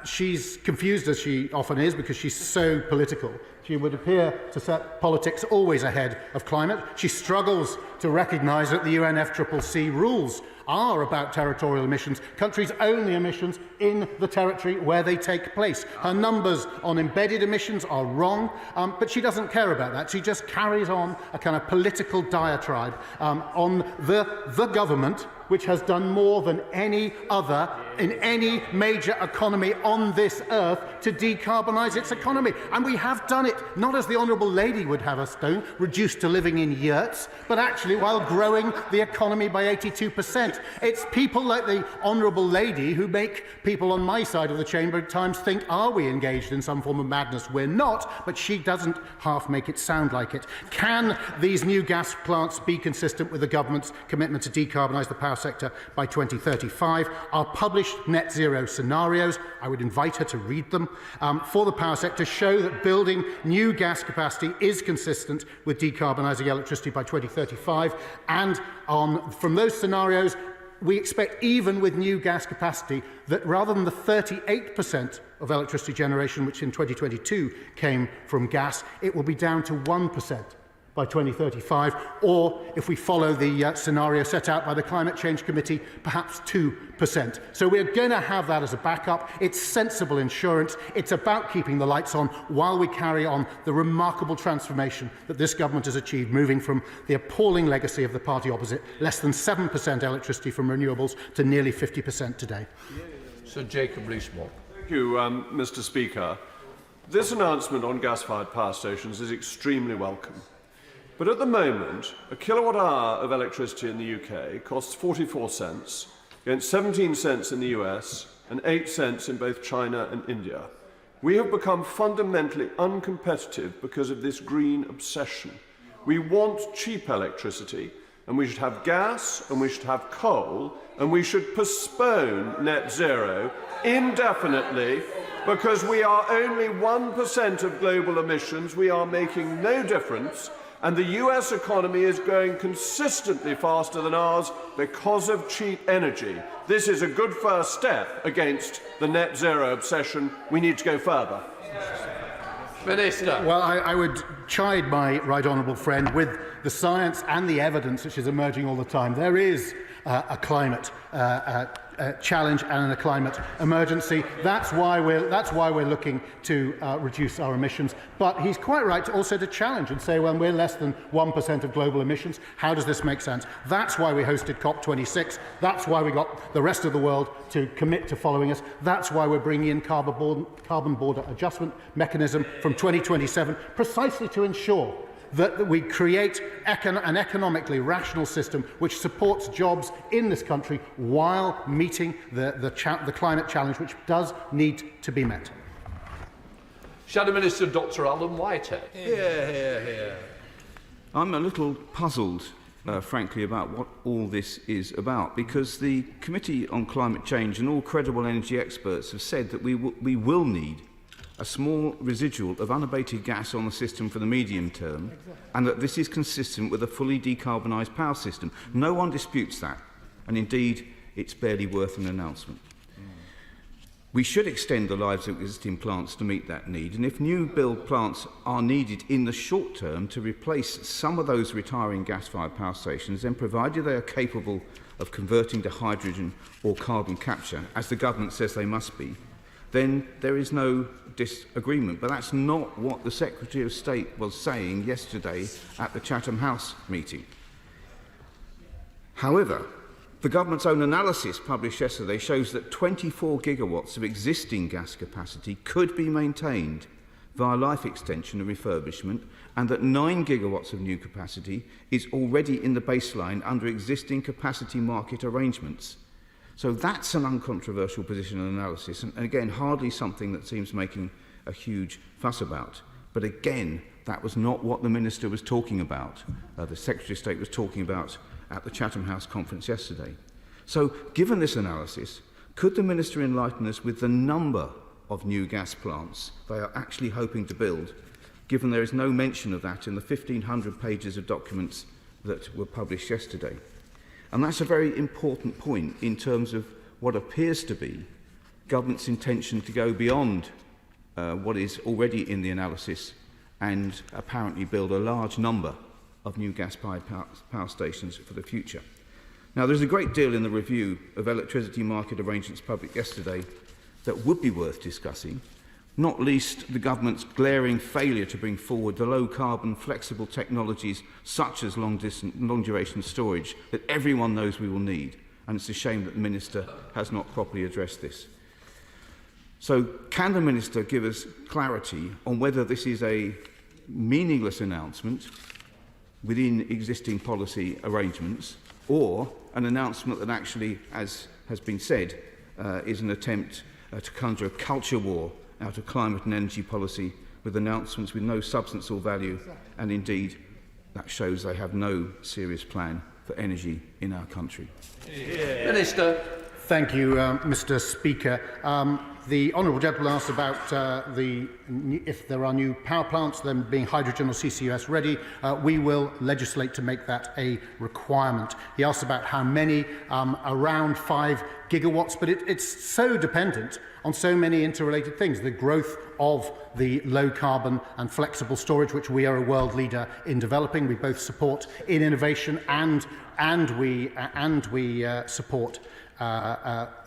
Speaker 6: She's confused, as she often is, because she's so political. She would appear to set politics always ahead of climate. She struggles to recognise that the UNFCCC rules are about territorial emissions, countries' only emissions in the territory where they take place. Her numbers on embedded emissions are wrong, but she doesn't care about that. She just carries on a kind of political diatribe on the government, which has done more than any other in any major economy on this earth to decarbonise its economy. And we have done it, not as the Honourable Lady would have us do, reduced to living in yurts, but actually while growing the economy by 82%. It's people like the Honourable Lady who make people on my side of the chamber at times think, are we engaged in some form of madness? We're not, but she doesn't half make it sound like it. Can these new gas plants be consistent with the government's commitment to decarbonise the power sector by 2035? Our published net zero scenarios, I would invite her to read them, for the power sector show that building new gas capacity is consistent with decarbonising electricity by 2035. And from those scenarios, we expect, even with new gas capacity, that rather than the 38% of electricity generation, which in 2022 came from gas, it will be down to 1% by 2035, or, if we follow the scenario set out by the Climate Change Committee, perhaps 2%. So we're going to have that as a backup. It's sensible insurance. It's about keeping the lights on while we carry on the remarkable transformation that this government has achieved, moving from the appalling legacy of the party opposite, less than 7% electricity from renewables, to nearly 50% today.
Speaker 3: Sir Jacob Rees-Mogg.
Speaker 7: Thank you, Mr. Speaker. This announcement on gas-fired power stations is extremely welcome. But at the moment, a kilowatt hour of electricity in the UK costs 44 cents, against 17 cents in the US and 8 cents in both China and India. We have become fundamentally uncompetitive because of this green obsession. We want cheap electricity, and we should have gas, and we should have coal, and we should postpone net zero indefinitely, because we are only 1% of global emissions. We are making no difference. And the US economy is growing consistently faster than ours because of cheap energy. This is a good first step against the net zero obsession. We need to go further.
Speaker 3: Minister.
Speaker 6: Well, I would chide my right honourable friend with the science and the evidence which is emerging all the time. There is a climate challenge and in a climate emergency. That's why we're looking to reduce our emissions. But he's quite right also to challenge and say, well, we're less than 1% of global emissions. How does this make sense? That's why we hosted COP26. That's why we got the rest of the world to commit to following us. That's why we're bringing in carbon border adjustment mechanism from 2027, precisely to ensure that we create an economically rational system which supports jobs in this country while meeting the climate challenge, which does need to be met.
Speaker 3: Shadow Minister Dr Alan Whitehead.
Speaker 8: I'm a little puzzled, frankly, about what all this is about, because the Committee on Climate Change and all credible energy experts have said that we will need a small residual of unabated gas on the system for the medium term, and that this is consistent with a fully decarbonised power system. No one disputes that, and indeed it's barely worth an announcement. We should extend the lives of existing plants to meet that need, and if new build plants are needed in the short term to replace some of those retiring gas-fired power stations, then provided they are capable of converting to hydrogen or carbon capture, as the government says they must be, then there is no disagreement. But that's not what the Secretary of State was saying yesterday at the Chatham House meeting. However, the government's own analysis published yesterday shows that 24 gigawatts of existing gas capacity could be maintained via life extension and refurbishment, and that 9 gigawatts of new capacity is already in the baseline under existing capacity market arrangements. So that's an uncontroversial position and analysis, and again, hardly something that seems making a huge fuss about. But again, that was not what the Minister was talking about. The Secretary of State was talking about at the Chatham House conference yesterday. So, given this analysis, could the Minister enlighten us with the number of new gas plants they are actually hoping to build, given there is no mention of that in the 1,500 pages of documents that were published yesterday? And that's a very important point in terms of what appears to be government's intention to go beyond what is already in the analysis and apparently build a large number of new gas-fired power stations for the future. Now, there's a great deal in the review of electricity market arrangements published yesterday that would be worth discussing, not least the government's glaring failure to bring forward the low-carbon, flexible technologies such as long-duration storage that everyone knows we will need, and it's a shame that the Minister has not properly addressed this. So, can the Minister give us clarity on whether this is a meaningless announcement within existing policy arrangements, or an announcement that actually, as has been said, is an attempt to conjure a culture war out of climate and energy policy with announcements with no substance or value, and indeed that shows they have no serious plan for energy in our country.
Speaker 3: Minister.
Speaker 6: Thank you, Mr. Speaker. The honourable gentleman asked about if there are new power plants, them being hydrogen or CCUS ready. We will legislate to make that a requirement. He asked about how many, around 5 gigawatts, but it's so dependent on so many interrelated things. The growth of the low carbon and flexible storage, which we are a world leader in developing. We both support in innovation and we support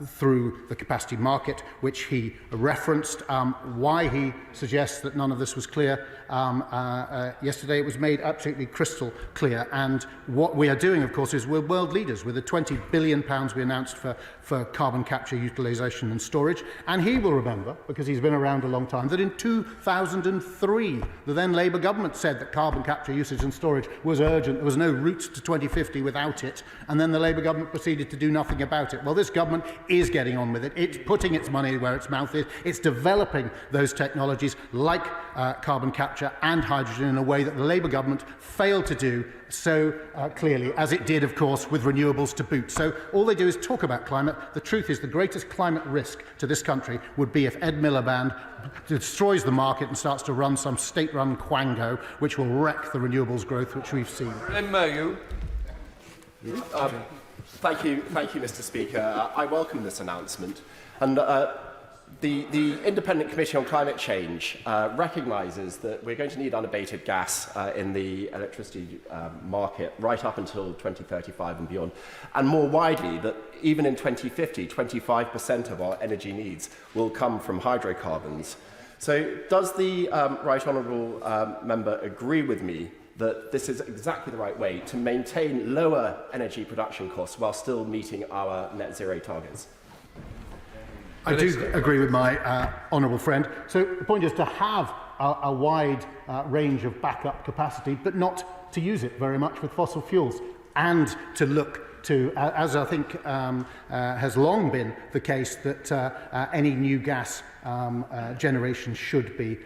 Speaker 6: through the capacity market, which he referenced. Why he suggests that none of this was clear yesterday, it was made absolutely crystal clear. And what we are doing, of course, is we're world leaders with the £20 billion we announced for carbon capture, utilisation and storage. And he will remember, because he's been around a long time, that in 2003, the then Labour government said that carbon capture, usage and storage was urgent. There was no route to 2050 without it. And then the Labour government proceeded to do nothing about it. Well, this government is getting on with it. It's putting its money where its mouth is. It's developing those technologies like carbon capture and hydrogen in a way that the Labour government failed to do so clearly, as it did, of course, with renewables to boot. So all they do is talk about climate. The truth is the greatest climate risk to this country would be if Ed Miliband destroys the market and starts to run some state-run quango, which will wreck the renewables growth which we've seen.
Speaker 9: Thank you, Mr. Speaker. I welcome this announcement. And
Speaker 19: The Independent Committee on Climate Change recognises that we're going to need unabated gas in the electricity market right up until 2035 and beyond. And more widely, that even in 2050, 25% of our energy needs will come from hydrocarbons. So does the Right Honourable Member agree with me that this is exactly the right way to maintain lower energy production costs while still meeting our net zero targets?
Speaker 6: I do agree with my honourable friend. So the point is to have a wide range of backup capacity, but not to use it very much with fossil fuels, and to look to, as I think has long been the case, that any new gas generation should be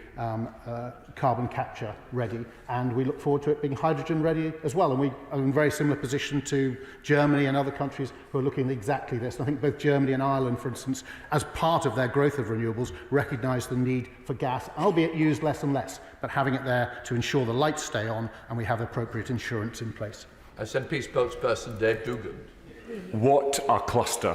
Speaker 6: carbon capture ready, and we look forward to it being hydrogen ready as well. And we are in a very similar position to Germany and other countries who are looking at exactly this. And I think both Germany and Ireland, for instance, as part of their growth of renewables, recognise the need for gas, albeit used less and less, but having it there to ensure the lights stay on and we have appropriate insurance in place.
Speaker 9: SNP spokesperson Dave Dugan.
Speaker 10: What a cluster.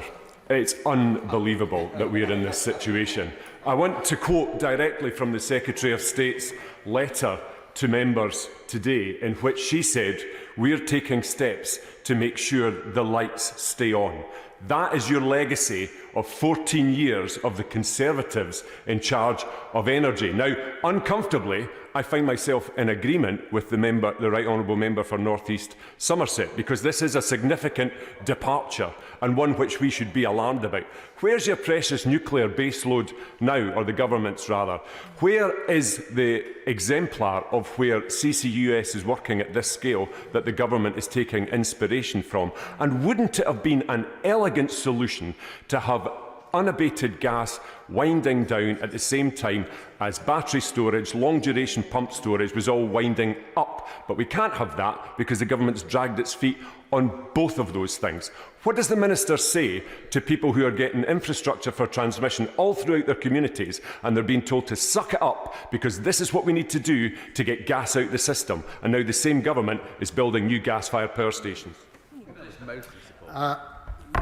Speaker 10: It's unbelievable that we're in this situation. I want to quote directly from the Secretary of State's letter to members today, in which she said, "We're taking steps to make sure the lights stay on." That is your legacy of 14 years of the Conservatives in charge of energy. Now, uncomfortably, I find myself in agreement with the Right Honourable Member for North East Somerset, because this is a significant departure and one which we should be alarmed about. Where's your precious nuclear baseload now, or the government's rather? Where is the exemplar of where CCUS is working at this scale that the government is taking inspiration from? And wouldn't it have been an elegant solution to have unabated gas winding down at the same time as battery storage, long-duration pump storage was all winding up? But we can't have that because the government's dragged its feet on both of those things. What does the Minister say to people who are getting infrastructure for transmission all throughout their communities and they're being told to suck it up because this is what we need to do to get gas out the system, and now the same government is building new gas-fired power stations?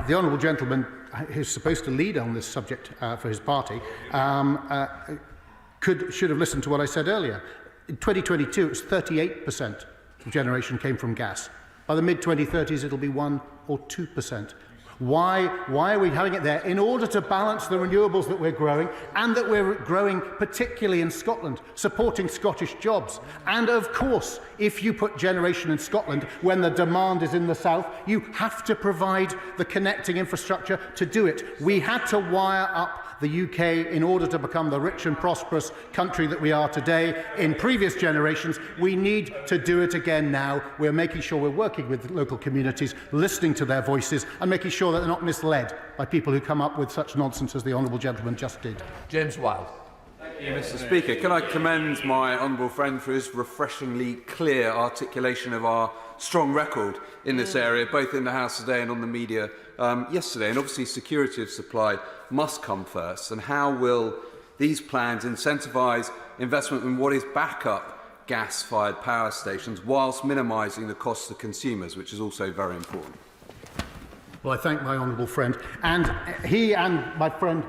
Speaker 6: The honourable gentleman who's supposed to lead on this subject for his party should have listened to what I said earlier. In 2022, it was 38% of generation came from gas. By the mid-2030s, it'll be 1 or 2%. Why are we having it there? In order to balance the renewables that we're growing, and that we're growing particularly in Scotland, supporting Scottish jobs. And of course, if you put generation in Scotland when the demand is in the south, you have to provide the connecting infrastructure to do it. We had to wire up the UK in order to become the rich and prosperous country that we are today in previous generations. We need to do it again now. We're making sure we're working with local communities, listening to their voices and making sure that they're not misled by people who come up with such nonsense as the honourable gentleman just did.
Speaker 9: James Wilde.
Speaker 11: Thank you, Mr. Speaker. Can I commend my honourable friend for his refreshingly clear articulation of our strong record in this area, both in the House today and on the media yesterday. And obviously security of supply must come first. And how will these plans incentivise investment in what is backup gas-fired power stations whilst minimising the costs to consumers, which is also very important?
Speaker 6: Well, I thank my honourable friend. And he and my friend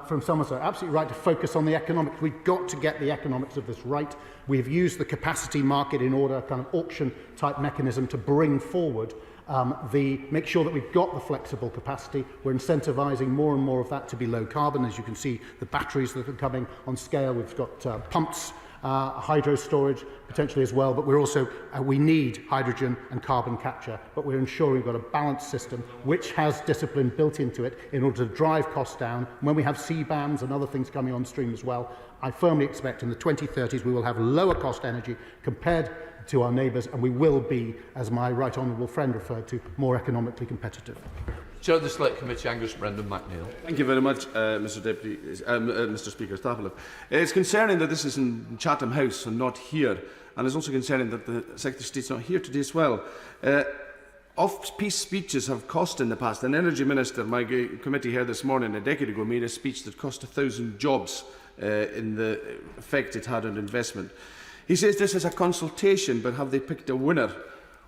Speaker 6: from Somerset are absolutely right to focus on the economics. We've got to get the economics of this right. We've used the capacity market in order, a kind of auction-type mechanism, to bring forward make sure that we've got the flexible capacity. We're incentivising more and more of that to be low carbon. As you can see, the batteries that are coming on scale, we've got pumps, hydro storage potentially as well, but we're also, we need hydrogen and carbon capture, but we're ensuring we've got a balanced system which has discipline built into it in order to drive costs down. When we have CBAMs and other things coming on stream as well, I firmly expect in the 2030s we will have lower cost energy compared to our neighbours, and we will be, as my right honourable friend referred to, more economically competitive.
Speaker 9: Chair of the Select Committee, Angus Brendan McNeill.
Speaker 24: Thank you very much, Mr. Speaker Stapleton. It's concerning that this is in Chatham House and not here, and it's also concerning that the Secretary of State's not here today as well. Off-piece speeches have cost in the past. An Energy Minister, my committee here this morning, a decade ago, made a speech that cost 1,000 jobs in the effect it had on investment. He says this is a consultation, but have they picked a winner?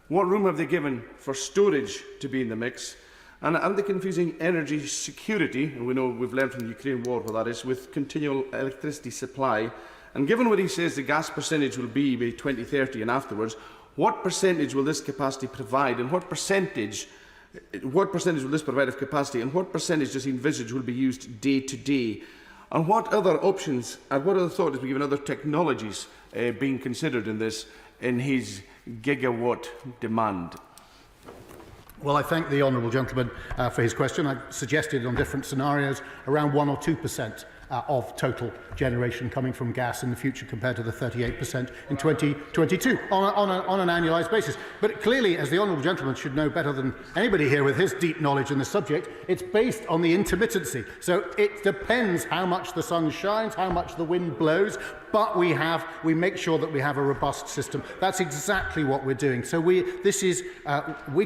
Speaker 24: What room have they given for storage to be in the mix? and the confusing energy security, and we know we've learned from the Ukraine war what that is, with continual electricity supply. And given what he says the gas percentage will be by 2030 and afterwards, what percentage will this capacity provide, and what percentage will this provide of capacity, and what percentage does he envisage will be used day to day? And what other options and what other thought is being given, other technologies being considered in this, in his gigawatt demand?
Speaker 6: Well, I thank the honourable gentleman for his question. I suggested on different scenarios around 1 or 2% of total generation coming from gas in the future compared to the 38% in 2022 on an annualised basis. But clearly, as the honourable gentleman should know better than anybody here with his deep knowledge in the subject, it's based on the intermittency. So it depends how much the sun shines, how much the wind blows, but we make sure that we have a robust system. That's exactly what we're doing. So we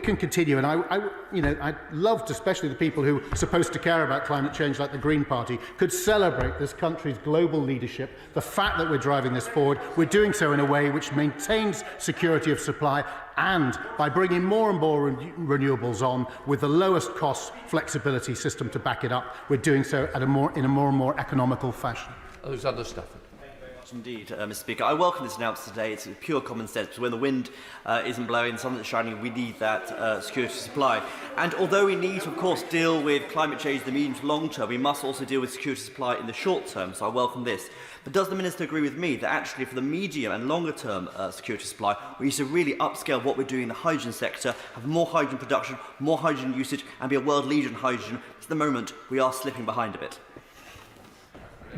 Speaker 6: can continue, and I loved, especially the people who are supposed to care about climate change, like the Green Party, could celebrate this country's global leadership, the fact that we're driving this forward. We're doing so in a way which maintains security of supply, and by bringing more and more renewables on with the lowest cost flexibility system to back it up, we're doing so in a more and more economical fashion.
Speaker 9: Alexander Stafford.
Speaker 12: Indeed, Mr. Speaker. I welcome this announcement today. It's pure common sense. When the wind isn't blowing, the sun isn't shining, we need that security of supply. And although we need to, of course, deal with climate change in the medium to long term, we must also deal with security of supply in the short term. So I welcome this. But does the Minister agree with me that actually for the medium and longer term security of supply, we need to really upscale what we're doing in the hydrogen sector, have more hydrogen production, more hydrogen usage, and be a world leader in hydrogen? At the moment, we are slipping behind a bit.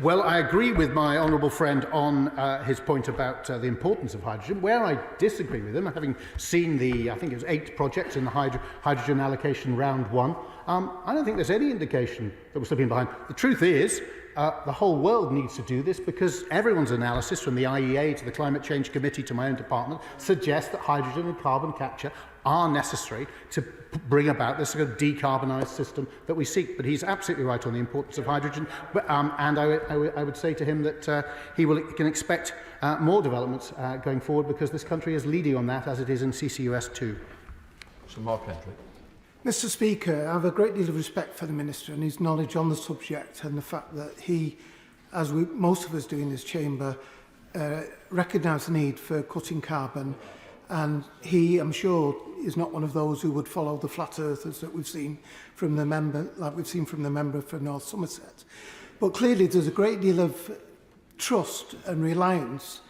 Speaker 6: Well, I agree with my honourable friend on his point about the importance of hydrogen. Where I disagree with him, having seen I think it was 8 projects in the hydrogen allocation round 1, I don't think there's any indication that we're slipping behind. The truth is, the whole world needs to do this because everyone's analysis, from the IEA to the Climate Change Committee to my own department, suggests that hydrogen and carbon capture are necessary to bring about this sort of decarbonised system that we seek. But he's absolutely right on the importance of hydrogen. But, and I would say to him that he can expect more developments going forward, because this country is leading on that, as it is in CCUS too.
Speaker 9: Sir Mark Hendry.
Speaker 13: Mr. Speaker, I have a great deal of respect for the Minister and his knowledge on the subject, and the fact that he, as most of us do in this chamber, recognise the need for cutting carbon. And he, I'm sure, is not one of those who would follow the flat earthers that we've seen from the member, like we've seen from the member for North Somerset. But clearly there's a great deal of trust and reliance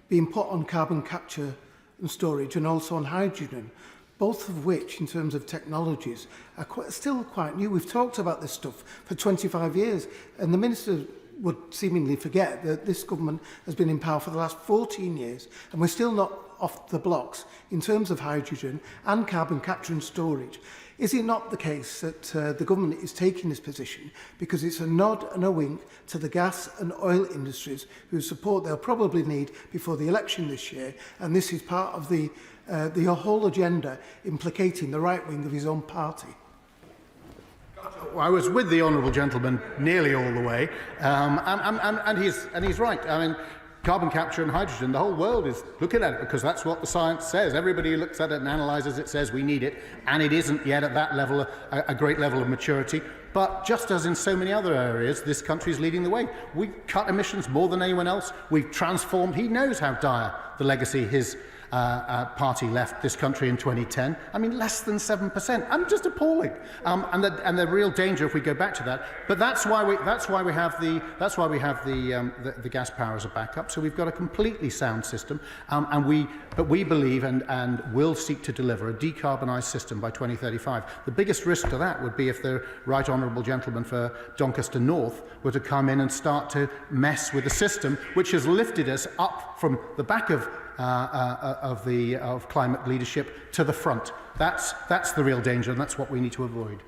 Speaker 13: being put on carbon capture and storage, and also on hydrogen, both of which, in terms of technologies, are still quite new. We've talked about this stuff for 25 years, and the Minister would seemingly forget that this government has been in power for the last 14 years, and we're still not off the blocks in terms of hydrogen and carbon capture and storage. Is it not the case that the government is taking this position because it's a nod and a wink to the gas and oil industries whose support they'll probably need before the election this year, and this is part of the whole agenda implicating the right wing of his own party?
Speaker 6: I was with the honourable gentleman nearly all the way, and he's right. I mean, carbon capture and hydrogen, the whole world is looking at it because that's what the science says. Everybody who looks at it and analyses it says we need it, and it isn't yet at that level, a great level of maturity. But just as in so many other areas, this country is leading the way. We've cut emissions more than anyone else. We've transformed. He knows how dire the legacy his party left this country in 2010. I mean, less than 7%. I'm just appalling. And the real danger if we go back to that. But that's why we have the gas power as a backup. So we've got a completely sound system, but we believe and will seek to deliver a decarbonised system by 2035. The biggest risk to that would be if the right honourable gentleman for Doncaster North were to come in and start to mess with the system, which has lifted us up from the back of climate leadership to the front. That's the real danger, and that's what we need to avoid.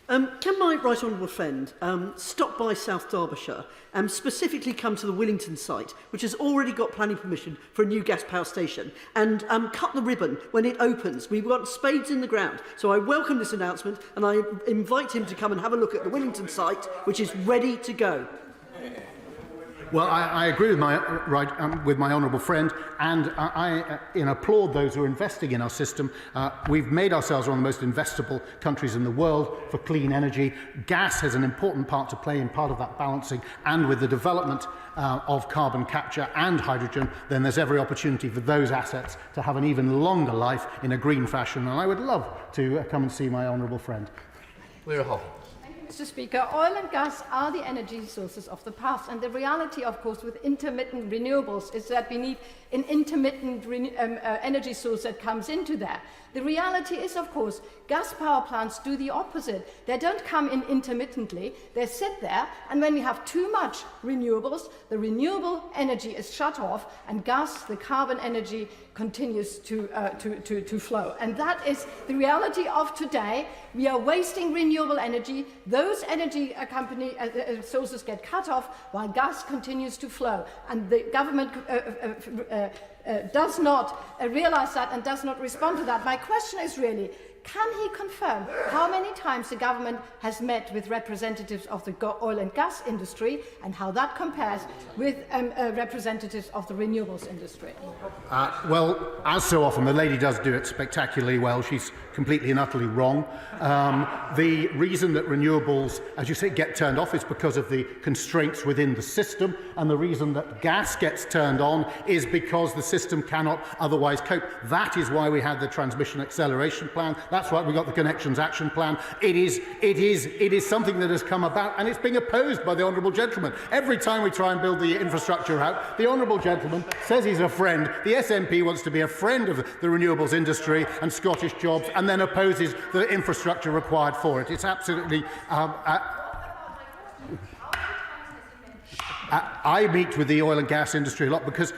Speaker 15: Can my right honourable friend stop by South Derbyshire and specifically come to the Willington site, which has already got planning permission for a new gas power station, and cut the ribbon when it opens? We've got spades in the ground. So I welcome this announcement, and I invite him to come and have a look at the Willington site, which is ready to go.
Speaker 6: Well, I agree with my honourable friend, and I applaud those who are investing in our system. We've made ourselves one of the most investable countries in the world for clean energy. Gas has an important part to play in part of that balancing, and with the development of carbon capture and hydrogen, then there's every opportunity for those assets to have an even longer life in a green fashion. And I would love to come and see my honourable friend.
Speaker 16: Mr. Speaker, oil and gas are the energy sources of the past, and the reality, of course, with intermittent renewables is that we need an intermittent energy source that comes into that. The reality is, of course, gas power plants do the opposite. They don't come in intermittently, they sit there, and when we have too much renewables, the renewable energy is shut off, and gas, the carbon energy, continues to flow. And that is the reality of today. We are wasting renewable energy. Those energy sources get cut off while gas continues to flow. And the government does not realise that and does not respond to that. My question is really, can he confirm how many times the government has met with representatives of the oil and gas industry and how that compares with representatives of the renewables industry?
Speaker 6: Well, as so often, the lady does do it spectacularly well. She's completely and utterly wrong. The reason that renewables, as you say, get turned off is because of the constraints within the system, and the reason that gas gets turned on is because the system cannot otherwise cope. That is why we had the transmission acceleration plan. That's why we got the Connections Action Plan. It is something that has come about, and it's being opposed by the honourable gentleman. Every time we try and build the infrastructure out, the honourable gentleman says he's a friend. The SNP wants to be a friend of the renewables industry and Scottish jobs, and then opposes the infrastructure required for it. It's absolutely... I meet with the oil and gas industry a lot because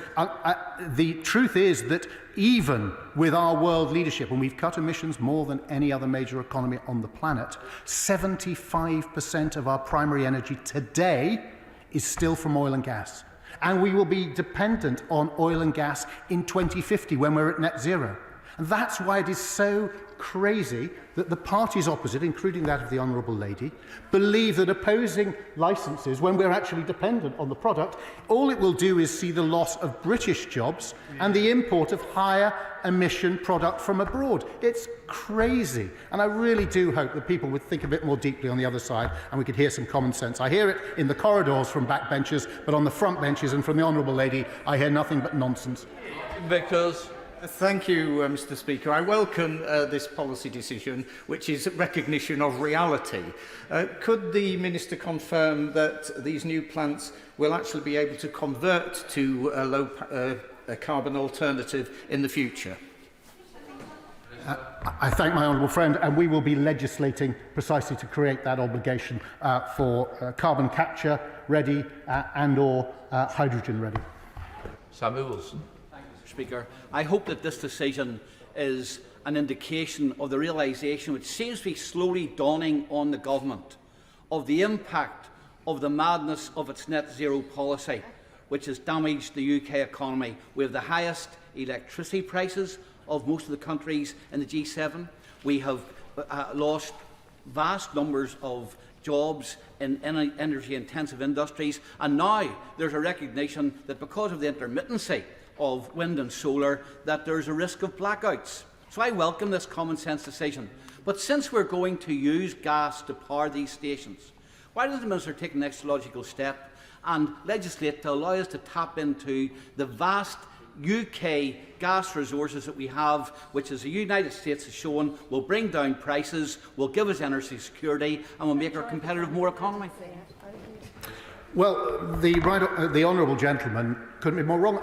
Speaker 6: the truth is that even with our world leadership, and we've cut emissions more than any other major economy on the planet, 75% of our primary energy today is still from oil and gas. And we will be dependent on oil and gas in 2050 when we're at net zero. And that's why it is so crazy that the parties opposite, including that of the Honourable Lady, believe that opposing licences, when we're actually dependent on the product, all it will do is see the loss of British jobs and the import of higher emission product from abroad. It's crazy. And I really do hope that people would think a bit more deeply on the other side and we could hear some common sense. I hear it in the corridors from backbenchers, but on the front benches and from the Honourable Lady, I hear nothing but nonsense.
Speaker 17: Because thank you, Mr. Speaker. I welcome this policy decision, which is recognition of reality. Could the Minister confirm that these new plants will actually be able to convert to a low carbon alternative in the future?
Speaker 6: I thank my honourable friend, and we will be legislating precisely to create that obligation for carbon capture ready and/or hydrogen ready.
Speaker 9: Samuel Wilson.
Speaker 18: Speaker, I hope that this decision is an indication of the realisation which seems to be slowly dawning on the government of the impact of the madness of its net zero policy, which has damaged the UK economy. We have the highest electricity prices of most of the countries in the G7. We have lost vast numbers of jobs in energy-intensive industries, and now there's a recognition that because of the intermittency of wind and solar, that there's a risk of blackouts. So I welcome this common sense decision. But since we're going to use gas to power these stations, why doesn't the Minister take the next logical step and legislate to allow us to tap into the vast UK gas resources that we have, which, as the United States has shown, will bring down prices, will give us energy security, and will make our competitive more economy?
Speaker 6: Well, the honourable gentleman couldn't be more wrong.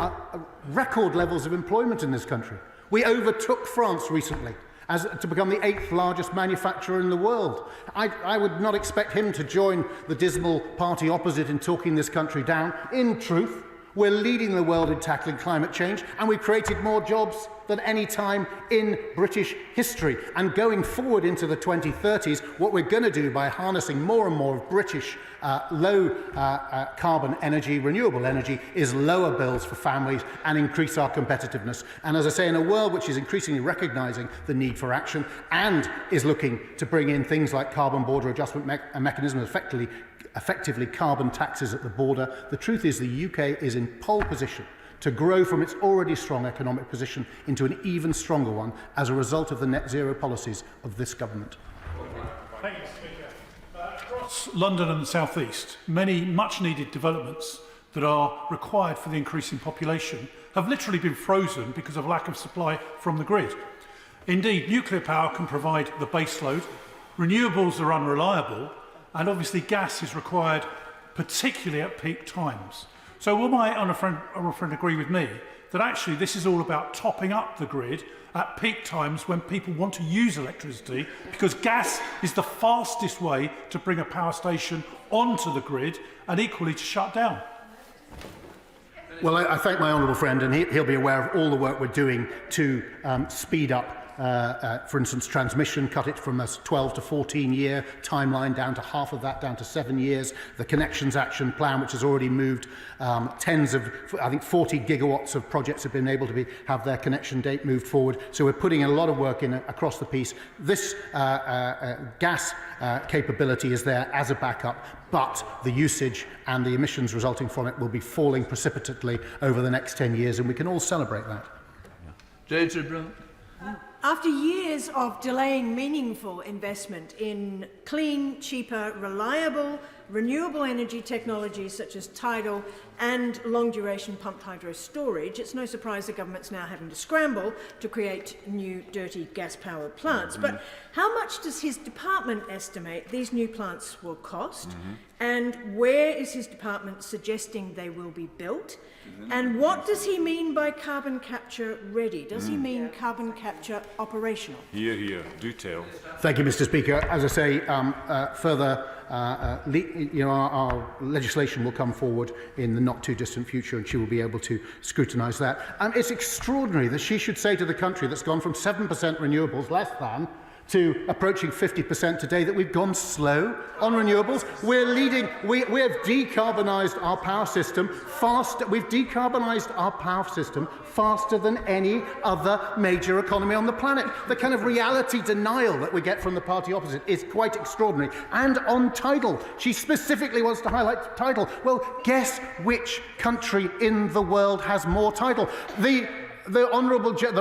Speaker 6: Record levels of employment in this country. We overtook France recently to become the 8th largest manufacturer in the world. I would not expect him to join the dismal party opposite in talking this country down. In truth, we're leading the world in tackling climate change, and we've created more jobs than any time in British history. And going forward into the 2030s, what we're going to do by harnessing more and more of British low carbon energy, renewable energy, is lower bills for families and increase our competitiveness. And as I say, in a world which is increasingly recognising the need for action and is looking to bring in things like carbon border adjustment mechanisms, effectively carbon taxes at the border, the truth is the UK is in pole position to grow from its already strong economic position into an even stronger one as a result of the net zero policies of this government.
Speaker 1: Thank you, Speaker. Across London and the South East, many much-needed developments that are required for the increasing population have literally been frozen because of lack of supply from the grid. Indeed, nuclear power can provide the baseload, renewables are unreliable, and obviously gas is required, particularly at peak times. So will my honourable friend agree with me that actually this is all about topping up the grid at peak times when people want to use electricity, because gas is the fastest way to bring a power station onto the grid and equally to shut down?
Speaker 6: Well, I thank my honourable friend, and he'll be aware of all the work we're doing to speed up, for instance, transmission, cut it from a 12 to 14-year timeline down to half of that, down to 7 years. The Connections Action Plan, which has already moved tens of, I think 40 gigawatts of projects have been able to have their connection date moved forward. So we're putting a lot of work in across the piece. This gas capability is there as a backup, but the usage and the emissions resulting from it will be falling precipitately over the next 10 years, and we can all celebrate that.
Speaker 9: James Brown.
Speaker 20: After years of delaying meaningful investment in clean, cheaper, reliable, renewable energy technologies such as tidal and long-duration pumped hydro storage, it's no surprise the government's now having to scramble to create new dirty gas-powered plants. But how much does his department estimate these new plants will cost? And where is his department suggesting they will be built? And what does he mean by carbon capture ready? Does he mean carbon capture operational?
Speaker 10: Hear, hear. Do tell.
Speaker 6: Thank you, Mr. Speaker. As I say, further, our legislation will come forward in the not too distant future, and she will be able to scrutinise that. And it's extraordinary that she should say to the country that's gone from 7% renewables, less than, to approaching 50% today, that we've gone slow on renewables. We're leading. We have decarbonised our power system faster. We've decarbonised our power system faster than any other major economy on the planet. The kind of reality denial that we get from the party opposite is quite extraordinary. And on tidal, she specifically wants to highlight tidal. Well, guess which country in the world has more tidal? The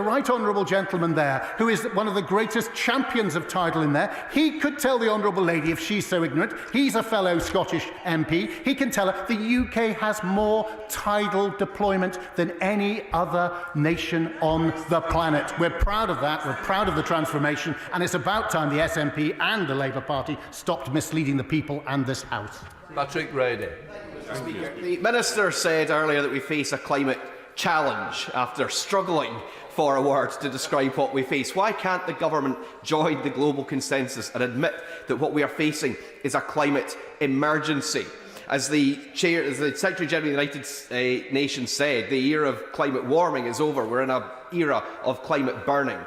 Speaker 6: right honourable gentleman there, who is one of the greatest champions of tidal in there, he could tell the honourable lady, if she's so ignorant, he's a fellow Scottish MP, he can tell her the UK has more tidal deployment than any other nation on the planet. We're proud of that, we're proud of the transformation, and it's about time the SNP and the Labour Party stopped misleading the people and this House.
Speaker 9: Patrick Brady.
Speaker 19: Speaker, the Minister said earlier that we face a climate challenge after struggling for a word to describe what we face. Why can't the government join the global consensus and admit that what we are facing is a climate emergency? As the Secretary-General of the United Nations said, the era of climate warming is over. We're in an era of climate burning.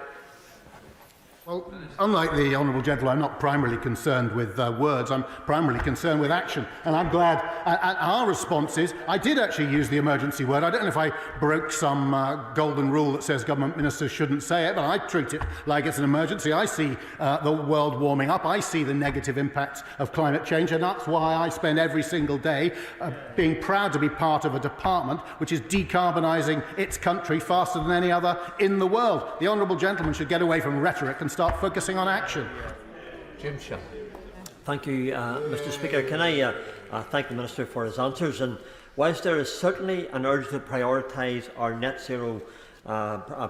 Speaker 6: Well, unlike the honourable gentleman, I'm not primarily concerned with words, I'm primarily concerned with action. And I'm glad at our responses, I did actually use the emergency word. I don't know if I broke some golden rule that says government ministers shouldn't say it, but I treat it like it's an emergency. I see the world warming up, I see the negative impacts of climate change, and that's why I spend every single day being proud to be part of a department which is decarbonising its country faster than any other in the world. The honourable gentleman should get away from rhetoric and start focusing on action.
Speaker 9: Jim Shaw.
Speaker 21: Thank you, Mr. Speaker. Can I thank the Minister for his answers? And whilst there is certainly an urge to prioritise our net zero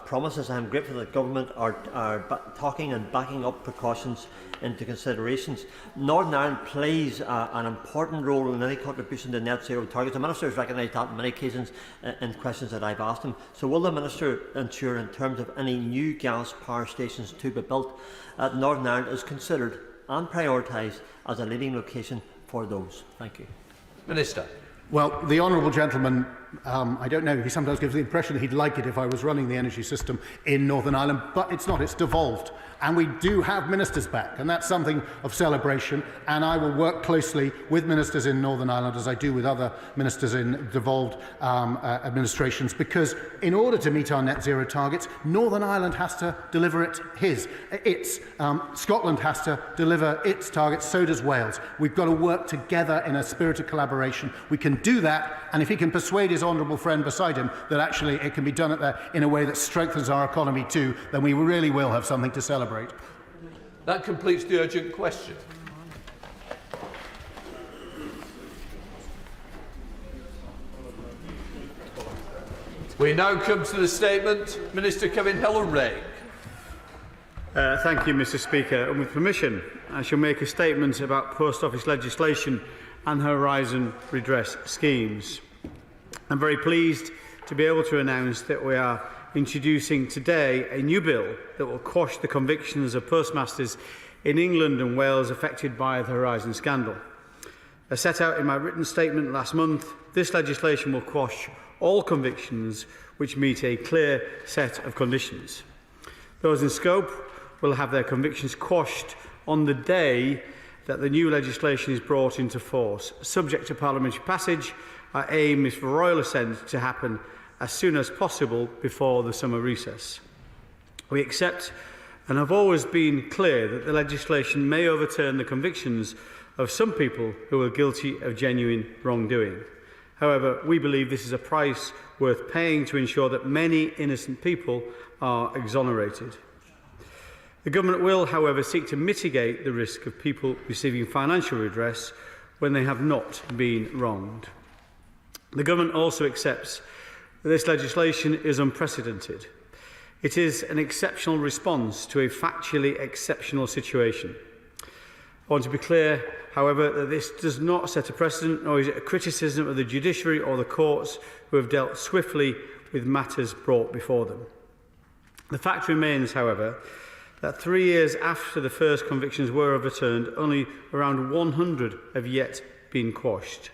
Speaker 21: promises, I am grateful that government are talking and backing up precautions into considerations. Northern Ireland plays an important role in any contribution to net zero targets. The Minister has recognised that on many occasions in questions that I've asked him. So will the Minister ensure, in terms of any new gas power stations to be built, that Northern Ireland is considered and prioritised as a leading location for those? Thank you.
Speaker 9: Minister.
Speaker 6: Well, the honourable gentleman I don't know, he sometimes gives the impression that he'd like it if I was running the energy system in Northern Ireland, but it's not, it's devolved. And we do have ministers back, and that's something of celebration, and I will work closely with ministers in Northern Ireland as I do with other ministers in devolved administrations, because in order to meet our net zero targets, Northern Ireland has to deliver its. Scotland has to deliver its targets, so does Wales. We've got to work together in a spirit of collaboration. We can do that, and if he can persuade his honourable friend beside him that actually it can be done in a way that strengthens our economy too, then we really will have something to celebrate.
Speaker 9: That completes the urgent question. We now come to the statement. Minister Kevin Hill-Ray.
Speaker 2: Thank you, Mr. Speaker. And with permission, I shall make a statement about post office legislation and Horizon redress schemes. I'm very pleased to be able to announce that we are introducing today a new bill that will quash the convictions of postmasters in England and Wales affected by the Horizon scandal. As set out in my written statement last month, this legislation will quash all convictions which meet a clear set of conditions. Those in scope will have their convictions quashed on the day that the new legislation is brought into force. Subject to parliamentary passage, our aim is for royal assent to happen as soon as possible before the summer recess. We accept and have always been clear that the legislation may overturn the convictions of some people who are guilty of genuine wrongdoing. However, we believe this is a price worth paying to ensure that many innocent people are exonerated. The Government will, however, seek to mitigate the risk of people receiving financial redress when they have not been wronged. The Government also accepts that this legislation is unprecedented. It is an exceptional response to a factually exceptional situation. I want to be clear, however, that this does not set a precedent, nor is it a criticism of the judiciary or the courts who have dealt swiftly with matters brought before them. The fact remains, however, that 3 years after the first convictions were overturned, only around 100 have yet been quashed,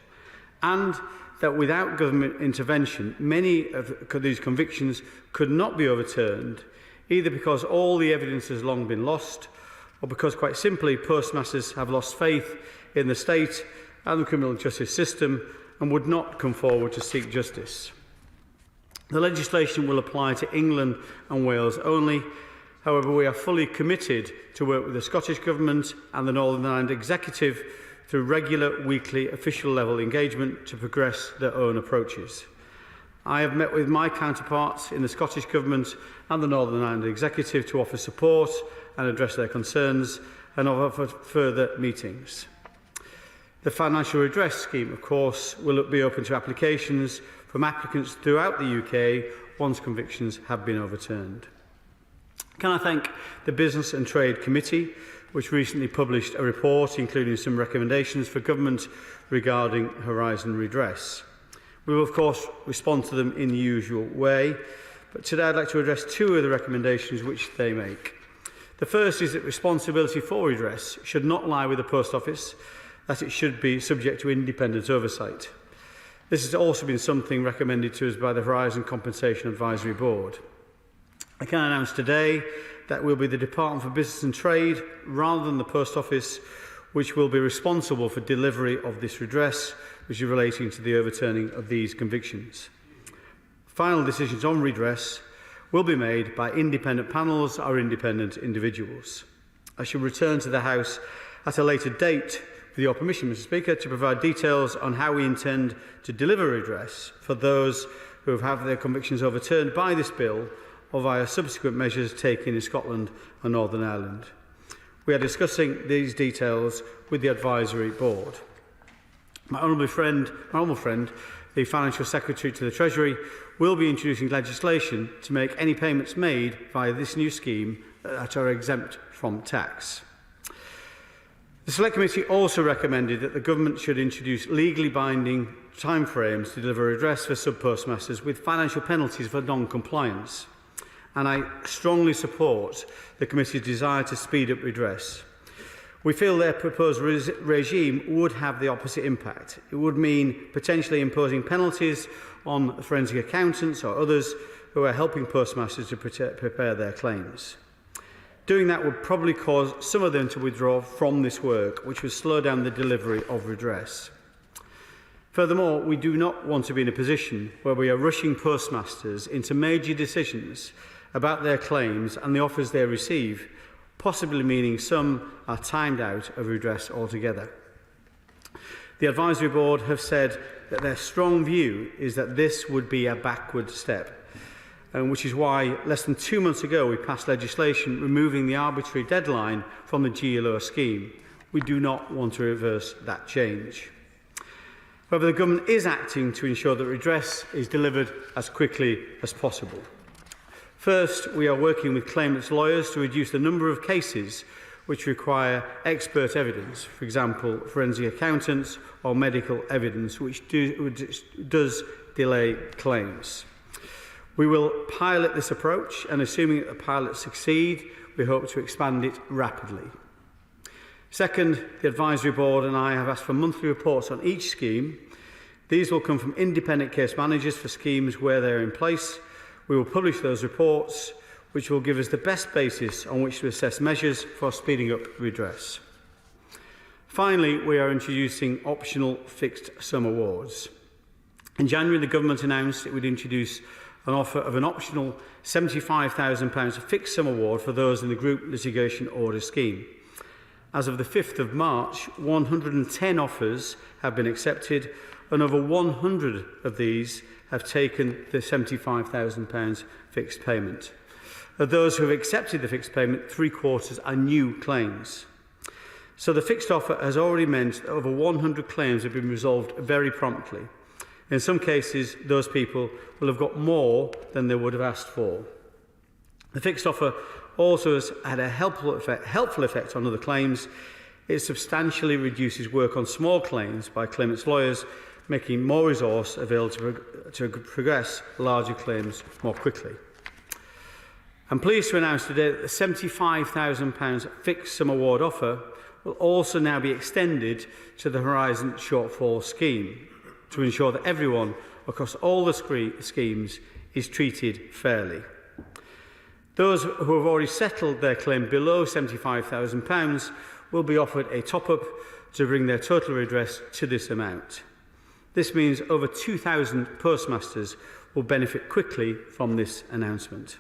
Speaker 2: and that without government intervention, many of these convictions could not be overturned, either because all the evidence has long been lost, or because, quite simply, postmasters have lost faith in the state and the criminal justice system and would not come forward to seek justice. The legislation will apply to England and Wales only. However, we are fully committed to work with the Scottish Government and the Northern Ireland Executive through regular weekly official level engagement to progress their own approaches. I have met with my counterparts in the Scottish Government and the Northern Ireland Executive to offer support and address their concerns and offer further meetings. The financial redress scheme, of course, will be open to applications from applicants throughout the UK once convictions have been overturned. Can I thank the Business and Trade Committee, which recently published a report including some recommendations for government regarding Horizon redress. We will, of course, respond to them in the usual way, but today I'd like to address two of the recommendations which they make. The first is that responsibility for redress should not lie with the Post Office, that it should be subject to independent oversight. This has also been something recommended to us by the Horizon Compensation Advisory Board. I can announce today that will be the Department for Business and Trade, rather than the Post Office, which will be responsible for delivery of this redress, which is relating to the overturning of these convictions. Final decisions on redress will be made by independent panels or independent individuals. I shall return to the House at a later date, with your permission, Mr. Speaker, to provide details on how we intend to deliver redress for those who have had their convictions overturned by this bill or via subsequent measures taken in Scotland and Northern Ireland. We are discussing these details with the Advisory Board. My honourable friend, the Financial Secretary to the Treasury, will be introducing legislation to make any payments made via this new scheme that are exempt from tax. The Select Committee also recommended that the Government should introduce legally binding timeframes to deliver redress for sub-postmasters with financial penalties for non-compliance. And I strongly support the Committee's desire to speed up redress. We feel their proposed regime would have the opposite impact. It would mean potentially imposing penalties on forensic accountants or others who are helping postmasters to prepare their claims. Doing that would probably cause some of them to withdraw from this work, which would slow down the delivery of redress. Furthermore, we do not want to be in a position where we are rushing postmasters into major decisions about their claims and the offers they receive, possibly meaning some are timed out of redress altogether. The Advisory Board have said that their strong view is that this would be a backward step, which is why less than 2 months ago we passed legislation removing the arbitrary deadline from the GLO scheme. We do not want to reverse that change. However, the Government is acting to ensure that redress is delivered as quickly as possible. First, we are working with claimants' lawyers to reduce the number of cases which require expert evidence, for example, forensic accountants or medical evidence, which does delay claims. We will pilot this approach, and assuming that the pilots succeed, we hope to expand it rapidly. Second, the Advisory Board and I have asked for monthly reports on each scheme. These will come from independent case managers for schemes where they are in place. We will publish those reports, which will give us the best basis on which to assess measures for speeding up redress. Finally, we are introducing optional fixed sum awards. In January, the Government announced it would introduce an offer of an optional £75,000 fixed sum award for those in the Group Litigation Order scheme. As of the 5th of March, 110 offers have been accepted, and over 100 of these have taken the £75,000 fixed payment. Of those who have accepted the fixed payment, 3/4 are new claims. So the fixed offer has already meant that over 100 claims have been resolved very promptly. In some cases, those people will have got more than they would have asked for. The fixed offer also has had a helpful effect on other claims. It substantially reduces work on small claims by claimants' lawyers, making more resource available to progress larger claims more quickly. I'm pleased to announce today that the £75,000 fixed sum award offer will also now be extended to the Horizon Shortfall scheme to ensure that everyone across all the schemes is treated fairly. Those who have already settled their claim below £75,000 will be offered a top-up to bring their total redress to this amount. This means over 2,000 postmasters will benefit quickly from this announcement.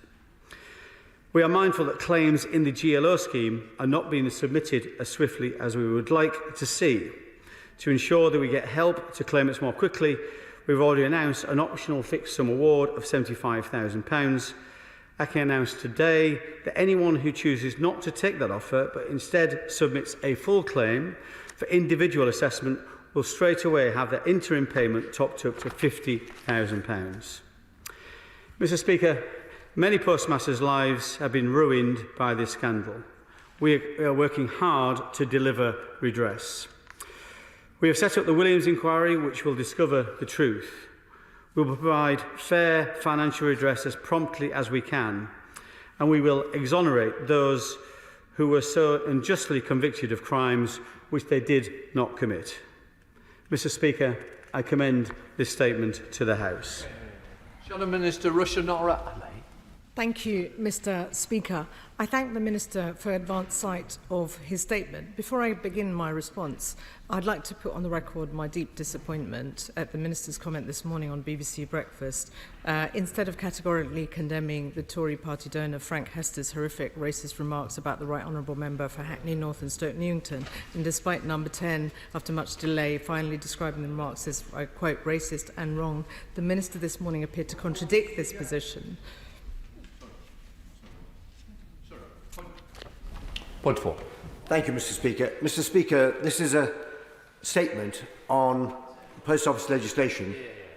Speaker 2: We are mindful that claims in the GLO scheme are not being submitted as swiftly as we would like to see. To ensure that we get help to claimants more quickly, we've already announced an optional fixed sum award of £75,000. I can announce today that anyone who chooses not to take that offer but instead submits a full claim for individual assessment will straight away have their interim payment topped up to £50,000. Mr. Speaker, many postmasters' lives have been ruined by this scandal. We are working hard to deliver redress. We have set up the Williams inquiry, which will discover the truth. We will provide fair financial redress as promptly as we can, and we will exonerate those who were so unjustly convicted of crimes which they did not commit. Mr. Speaker, I commend this statement to the House.
Speaker 9: Shadow Minister Rishi Sunak.
Speaker 5: Thank you, Mr. Speaker. I thank the Minister for advance sight of his statement. Before I begin my response, I'd like to put on the record my deep disappointment at the Minister's comment this morning on BBC Breakfast. Instead of categorically condemning the Tory party donor Frank Hester's horrific racist remarks about the Right Honourable Member for Hackney North and Stoke Newington, and despite Number 10, after much delay, finally describing the remarks as, I quote, racist and wrong, the Minister this morning appeared to contradict this position.
Speaker 14: Point 4. Thank you, Mr. Speaker. Mr. Speaker, this is a statement on post office legislation,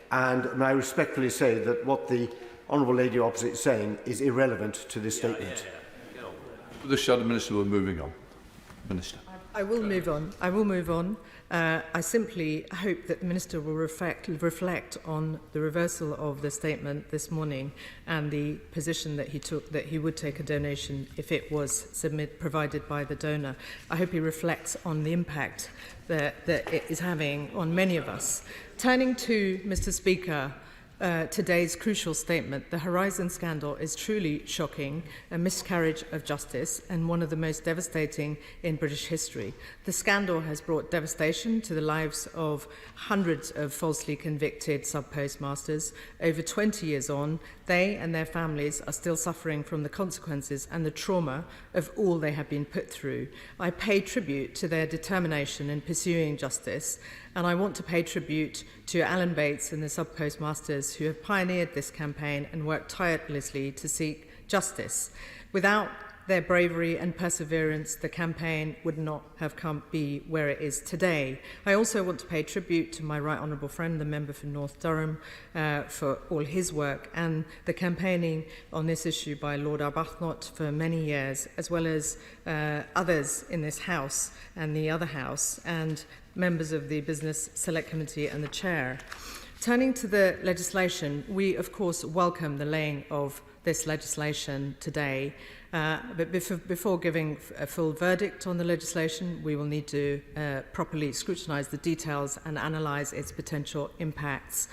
Speaker 14: and may I respectfully say that what the honourable lady opposite is saying is irrelevant to this statement.
Speaker 9: The Shadow Minister will be moving on.
Speaker 24: Minister.
Speaker 5: I will move on. I simply hope that the Minister will reflect on the reversal of the statement this morning and the position that he took, that he would take a donation if it was provided by the donor. I hope he reflects on the impact that it is having on many of us. Turning to Mr. Speaker, today's crucial statement, the Horizon scandal is truly shocking, a miscarriage of justice and one of the most devastating in British history. The scandal has brought devastation to the lives of hundreds of falsely convicted sub-postmasters. Over 20 years on, they and their families are still suffering from the consequences and the trauma of all they have been put through. I pay tribute to their determination in pursuing justice, and I want to pay tribute to Alan Bates and the sub-postmasters who have pioneered this campaign and worked tirelessly to seek justice. Without their bravery and perseverance, the campaign would not have be where it is today. I also want to pay tribute to my right honourable friend, the member for North Durham, for all his work and the campaigning on this issue by Lord Arbuthnot for many years, as well as others in this House and the other House, and members of the Business Select Committee and the Chair. Turning to the legislation, we of course welcome the laying of this legislation today. But before giving a full verdict on the legislation, we will need to properly scrutinise the details and analyse its potential impacts.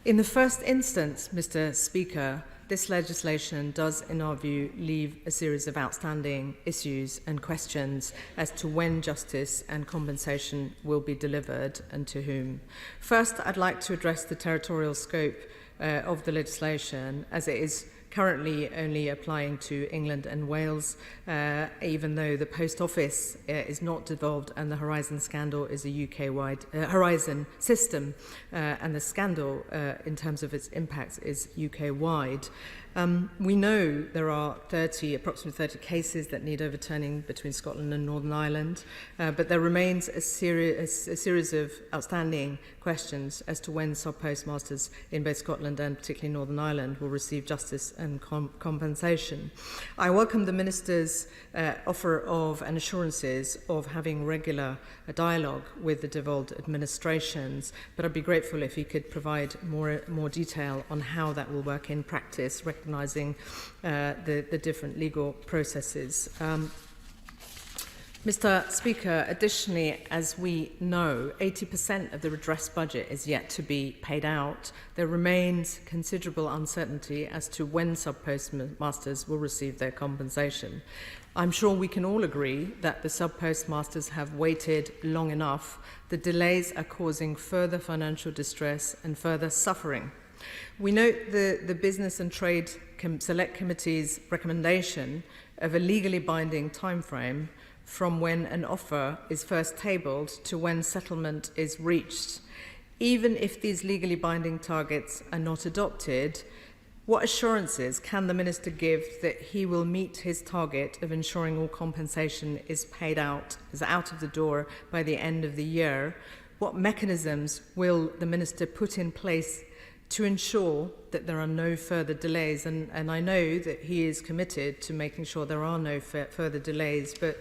Speaker 5: In the first instance, Mr. Speaker, this legislation does, in our view, leave a series of outstanding issues and questions as to when justice and compensation will be delivered and to whom. First, I'd like to address the territorial scope of the legislation, as it is currently only applying to England and Wales, even though the Post Office is not devolved and the Horizon scandal is a UK-wide Horizon system, and the scandal, in terms of its impacts, is UK-wide. We know there are approximately 30 cases that need overturning between Scotland and Northern Ireland, but there remains a series of outstanding questions as to when sub-postmasters in both Scotland and particularly Northern Ireland will receive justice and compensation. I welcome the Minister's offer of and assurances of having regular dialogue with the devolved administrations, but I'd be grateful if he could provide more detail on how that will work in practice, recognising the different legal processes. Mr. Speaker, additionally, as we know, 80% of the redress budget is yet to be paid out. There remains considerable uncertainty as to when sub-postmasters will receive their compensation. I'm sure we can all agree that the sub-postmasters have waited long enough. The delays are causing further financial distress and further suffering. We note the Business and Trade Select Committee's recommendation of a legally binding timeframe from when an offer is first tabled to when settlement is reached. Even if these legally binding targets are not adopted, what assurances can the Minister give that he will meet his target of ensuring all compensation is paid out, is out of the door by the end of the year? What mechanisms will the Minister put in place to ensure that there are no further delays? And I know that he is committed to making sure there are no further delays, but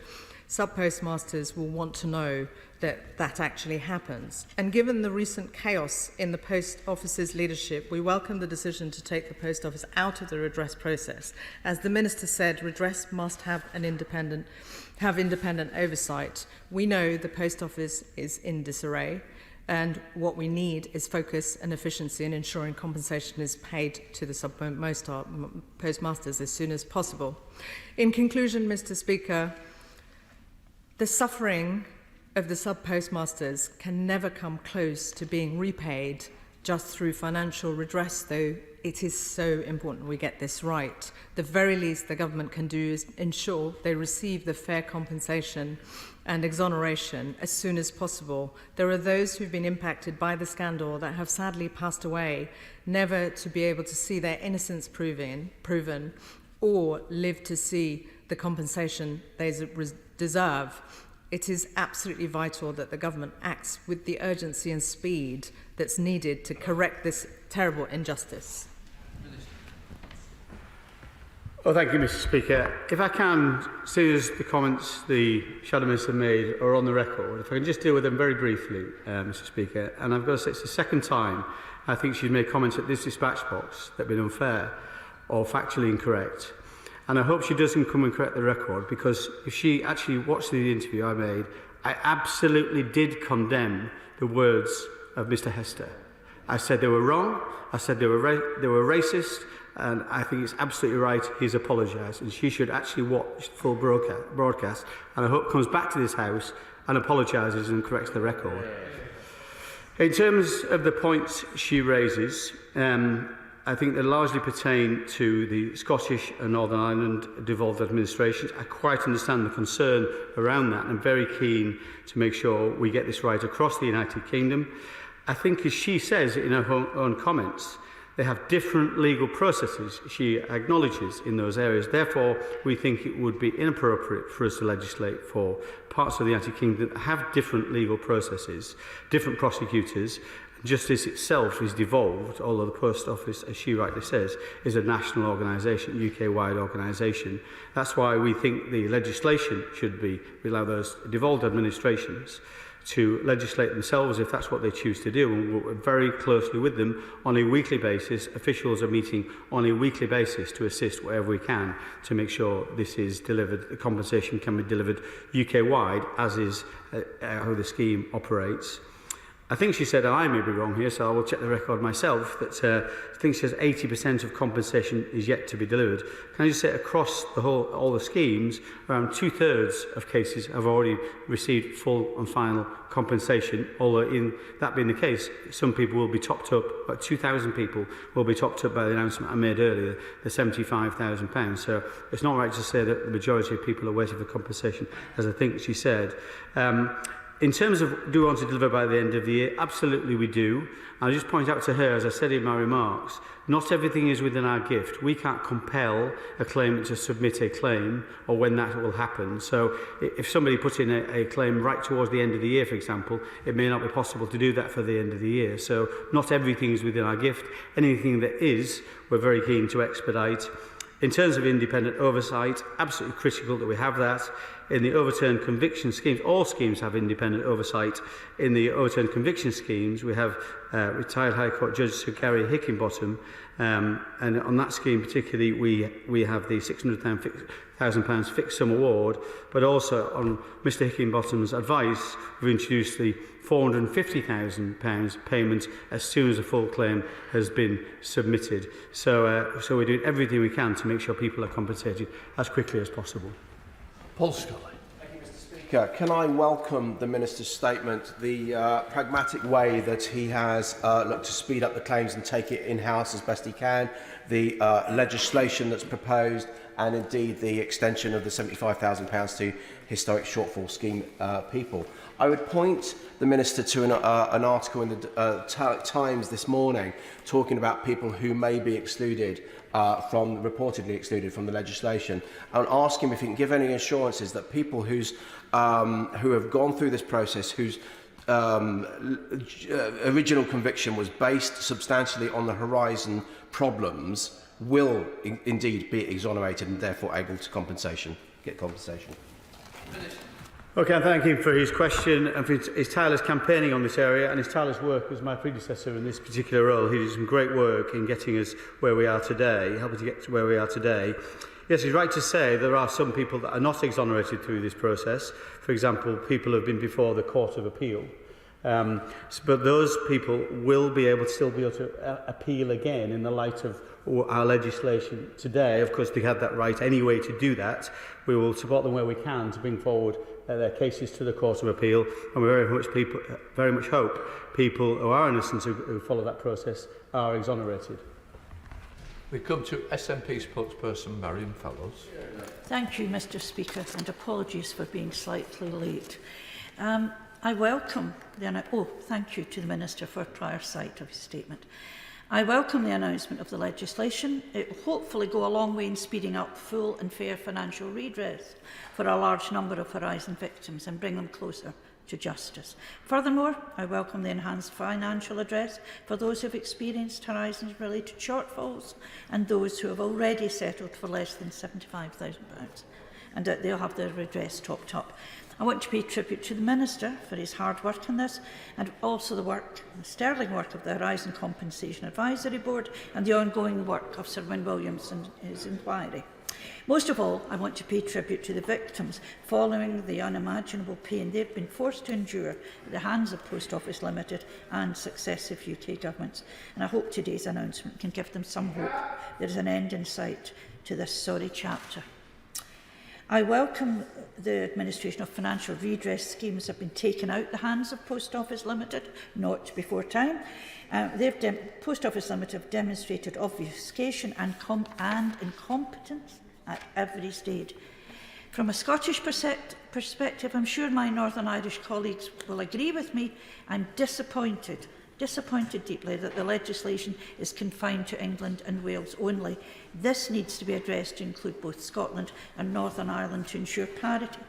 Speaker 5: sub-postmasters will want to know that that actually happens. And given the recent chaos in the Post Office's leadership, we welcome the decision to take the Post Office out of the redress process. As the Minister said, redress must have independent oversight. We know the Post Office is in disarray, and what we need is focus and efficiency in ensuring compensation is paid to the sub-postmasters as soon as possible. In conclusion, Mr. Speaker, the suffering of the sub-postmasters can never come close to being repaid just through financial redress, though it is so important we get this right. The very least the government can do is ensure they receive the fair compensation and exoneration as soon as possible. There are those who've been impacted by the scandal that have sadly passed away, never to be able to see their innocence proven or live to see the compensation they deserve. It is absolutely vital that the government acts with the urgency and speed that's needed to correct this terrible injustice.
Speaker 2: Well, thank you, Mr. Speaker. If I can, seeing as the comments the Shadow Minister made are on the record, if I can just deal with them very briefly, Mr. Speaker. And I've got to say, it's the second time I think she's made comments at this dispatch box that have been unfair or factually incorrect. And I hope she doesn't come and correct the record, because if she actually watched the interview I made, I absolutely did condemn the words of Mr. Hester. I said they were wrong, I said they were racist, and I think it's absolutely right he's apologised, and she should actually watch the full broadcast, and I hope comes back to this House and apologises and corrects the record. In terms of the points she raises, I think they largely pertain to the Scottish and Northern Ireland devolved administrations. I quite understand the concern around that, and I'm very keen to make sure we get this right across the United Kingdom. I think, as she says in her own comments, they have different legal processes, she acknowledges, in those areas. Therefore, we think it would be inappropriate for us to legislate for parts of the United Kingdom that have different legal processes, different prosecutors. Justice itself is devolved, although the Post Office, as she rightly says, is a national organisation, UK-wide organisation. That's why we think the legislation should be allow those devolved administrations to legislate themselves if that's what they choose to do, and we're very closely with them on a weekly basis. Officials are meeting on a weekly basis to assist wherever we can to make sure this is delivered, the compensation can be delivered UK-wide, as is how the scheme operates. I think she said, and I may be wrong here, so I will check the record myself, that I think she says 80% of compensation is yet to be delivered. Can I just say, across the whole, all the schemes, around 2/3 of cases have already received full and final compensation, although in that being the case, some people will be topped up, about 2,000 people will be topped up by the announcement I made earlier, the £75,000. So it's not right to say that the majority of people are waiting for compensation, as I think she said. In terms of do we want to deliver by the end of the year, absolutely we do. I'll just point out to her, as I said in my remarks, not everything is within our gift. We can't compel a claimant to submit a claim or when that will happen. So if somebody put in a claim right towards the end of the year, for example, it may not be possible to do that for the end of the year. So not everything is within our gift. Anything that is, we're very keen to expedite. In terms of independent oversight, absolutely critical that we have that. In the overturned conviction schemes, all schemes have independent oversight. In the overturned conviction schemes, we have retired High Court Judge Sir Gary Hickinbottom, and on that scheme particularly, we have the £600,000 fixed sum award, but also on Mr Hickinbottom's advice, we've introduced the £450,000 payment as soon as a full claim has been submitted. So we're doing everything we can to make sure people are compensated as quickly as possible.
Speaker 9: Paul Scully.
Speaker 19: Thank you, Mr. Speaker. Can I welcome the Minister's statement, the pragmatic way that he has looked to speed up the claims and take it in-house as best he can, the legislation that's proposed, and indeed the extension of the £75,000 to historic shortfall scheme people. I would point the Minister to an article in the Times this morning talking about people who may be excluded reportedly excluded from the legislation, and ask him if he can give any assurances that people who have gone through this process, whose original conviction was based substantially on the Horizon problems, will indeed be exonerated and therefore able to get compensation.
Speaker 2: Okay, I thank him for his question and for his tireless campaigning on this area and his tireless work as my predecessor in this particular role. He did some great work in getting us where we are today, helping to get to where we are today. Yes, he's right to say there are some people that are not exonerated through this process. For example, people who have been before the Court of Appeal. But those people will still be able to appeal again in the light of our legislation today. Of course, they had that right anyway to do that. We will support them where we can to bring forward their cases to the Court of Appeal, and we very much hope people who are innocent who follow that process are exonerated.
Speaker 9: We come to SNP spokesperson Marion Fellows.
Speaker 4: Thank you, Mr. Speaker, and apologies for being slightly late. I welcome thank you to the Minister for a prior sight of his statement. I welcome the announcement of the legislation. It will hopefully go a long way in speeding up full and fair financial redress for a large number of Horizon victims and bring them closer to justice. Furthermore, I welcome the enhanced financial redress for those who have experienced Horizon-related shortfalls and those who have already settled for less than £75,000, and that they'll have their redress topped up. I want to pay tribute to the Minister for his hard work on this, and also the sterling work of the Horizon Compensation Advisory Board and the ongoing work of Sir Wyn Williams and his inquiry. Most of all, I want to pay tribute to the victims following the unimaginable pain they've been forced to endure at the hands of Post Office Limited and successive UK governments. And I hope today's announcement can give them some hope there is an end in sight to this sorry chapter. I welcome the administration of financial redress schemes have been taken out the hands of Post Office Limited, not before time. Post Office Limited have demonstrated obfuscation and incompetence at every stage. From a Scottish perspective, I'm sure my Northern Irish colleagues will agree with me. I'm disappointed deeply that the legislation is confined to England and Wales only. This needs to be addressed to include both Scotland and Northern Ireland to ensure parity.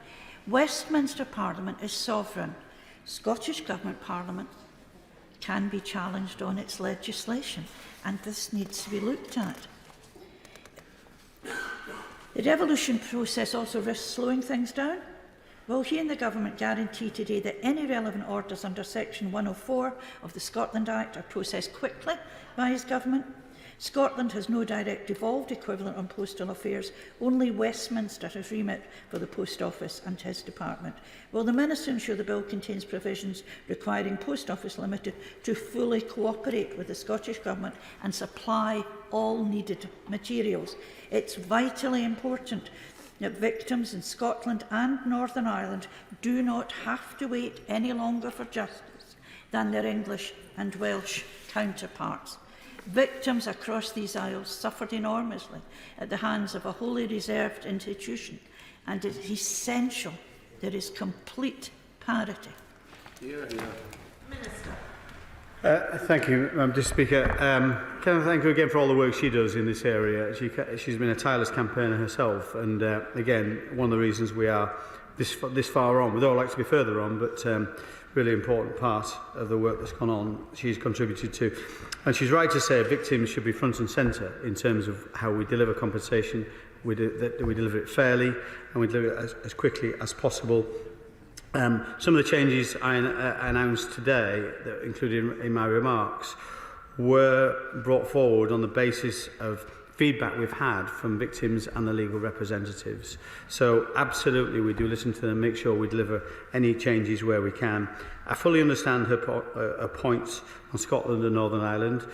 Speaker 4: Westminster Parliament is sovereign. Scottish Government Parliament can be challenged on its legislation, and this needs to be looked at. The devolution process also risks slowing things down. Will he and the Government guarantee today that any relevant orders under Section 104 of the Scotland Act are processed quickly by his Government? Scotland has no direct devolved equivalent on postal affairs. Only Westminster has remit for the Post Office and his department. Will the Minister ensure the bill contains provisions requiring Post Office Limited to fully cooperate with the Scottish Government and supply all needed materials? It's vitally important that victims in Scotland and Northern Ireland do not have to wait any longer for justice than their English and Welsh counterparts. Victims across these isles suffered enormously at the hands of a wholly reserved institution, and it is essential there is complete parity.
Speaker 2: Thank you, Mr Speaker. Can I thank her again for all the work she does in this area? She's been a tireless campaigner herself, and again, one of the reasons we are this far on. We'd all like to be further on, but really important part of the work that's gone on she's contributed to. And she's right to say victims should be front and centre in terms of how we deliver compensation, that we deliver it fairly, and we deliver it as quickly as possible. Some of the changes I announced today, that included in my remarks, were brought forward on the basis of feedback we've had from victims and the legal representatives. So absolutely we do listen to them, make sure we deliver any changes where we can. I fully understand her points on Scotland and Northern Ireland.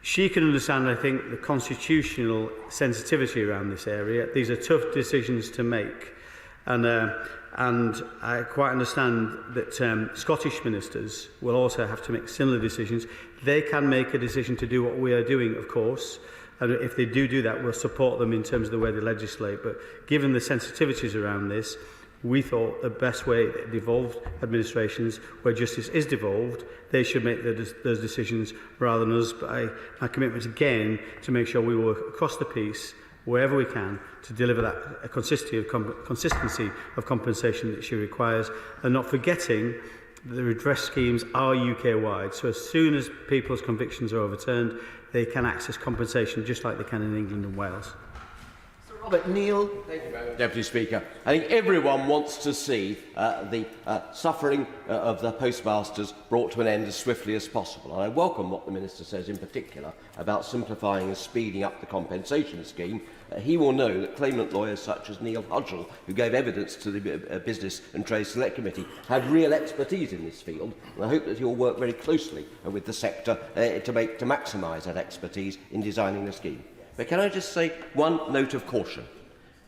Speaker 2: She can understand, I think, the constitutional sensitivity around this area. These are tough decisions to make. And I quite understand that Scottish ministers will also have to make similar decisions. They can make a decision to do what we are doing, of course, and if they do that, we'll support them in terms of the way they legislate. But given the sensitivities around this, we thought the best way that devolved administrations, where justice is devolved, they should make those decisions rather than us. But my commitment again to make sure we work across the piece wherever we can to deliver that consistency of compensation that she requires, and not forgetting that the redress schemes are UK-wide. So as soon as people's convictions are overturned, they can access compensation just like they can in England and Wales.
Speaker 7: Sir Robert Neal. Thank you, Madam Deputy Speaker. I think everyone wants to see the suffering of the postmasters brought to an end as swiftly as possible. And I welcome what the Minister says in particular about simplifying and speeding up the compensation scheme. He will know that claimant lawyers such as Neil Hudgell, who gave evidence to the Business and Trade Select Committee, have real expertise in this field, and I hope that he will work very closely with the sector to maximise that expertise in designing the scheme. But can I just say one note of caution?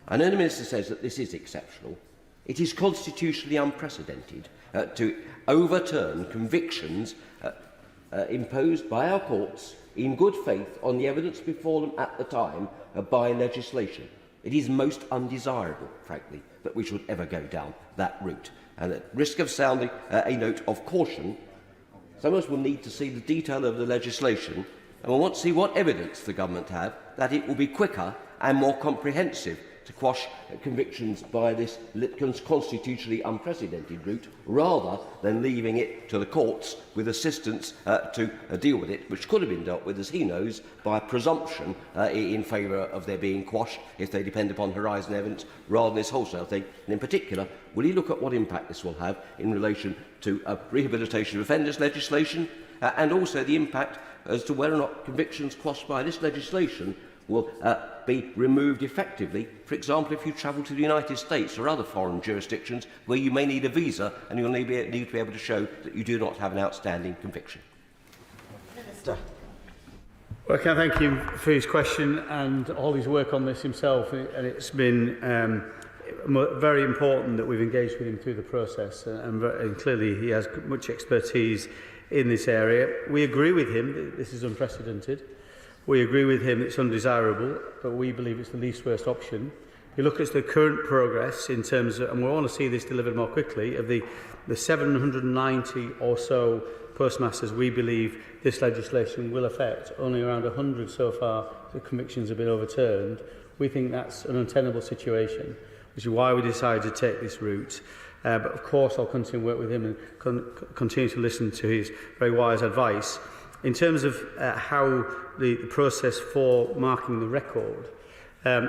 Speaker 7: I know the Minister says that this is exceptional. It is constitutionally unprecedented to overturn convictions imposed by our courts in good faith on the evidence before them at the time by legislation. It is most undesirable, frankly, that we should ever go down that route. And at risk of sounding a note of caution, some of us will need to see the detail of the legislation And we want to see what evidence the government have that it will be quicker and more comprehensive to quash convictions by this constitutionally unprecedented route, rather than leaving it to the courts with assistance to deal with it, which could have been dealt with, as he knows, by a presumption in favour of their being quashed if they depend upon horizon evidence rather than this wholesale thing. And in particular, will he look at what impact this will have in relation to rehabilitation of offenders legislation and also the impact as to whether or not convictions quashed by this legislation will be removed effectively, for example, if you travel to the United States or other foreign jurisdictions where you may need a visa and you'll need to be able to show that you do not have an outstanding conviction.
Speaker 2: Minister. Well, can I thank him for his question and all his work on this himself, and it's been very important that we've engaged with him through the process, and clearly he has much expertise in this area. We agree with him that this is unprecedented. We agree with him it's undesirable, but we believe it's the least worst option. If you look at the current progress in terms of, and we want to see this delivered more quickly, of the 790 or so postmasters we believe this legislation will affect, only around 100 so far the convictions have been overturned. We think that's an untenable situation, which is why we decided to take this route. But of course I'll continue to work with him and continue to listen to his very wise advice. In terms of how the process for marking the record,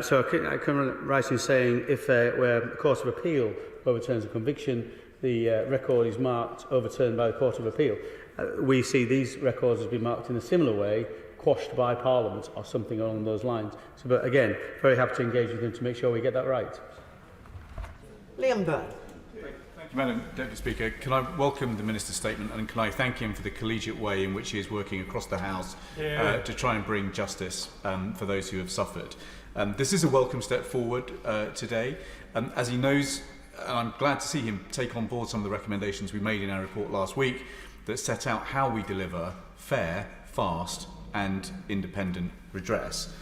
Speaker 2: so I can write in saying if where the Court of Appeal overturns a conviction, the record is marked overturned by the Court of Appeal. We see these records as being marked in a similar way, quashed by Parliament or something along those lines. So, but again, very happy to engage with him to make sure we get that right.
Speaker 3: Liam Byrne.
Speaker 8: Madam Deputy Speaker, can I welcome the Minister's statement, and can I thank him for the collegiate way in which he is working across the House to try and bring justice for those who have suffered. This is a welcome step forward today. As he knows, and I'm glad to see him take on board some of the recommendations we made in our report last week that set out how we deliver fair, fast and independent redress.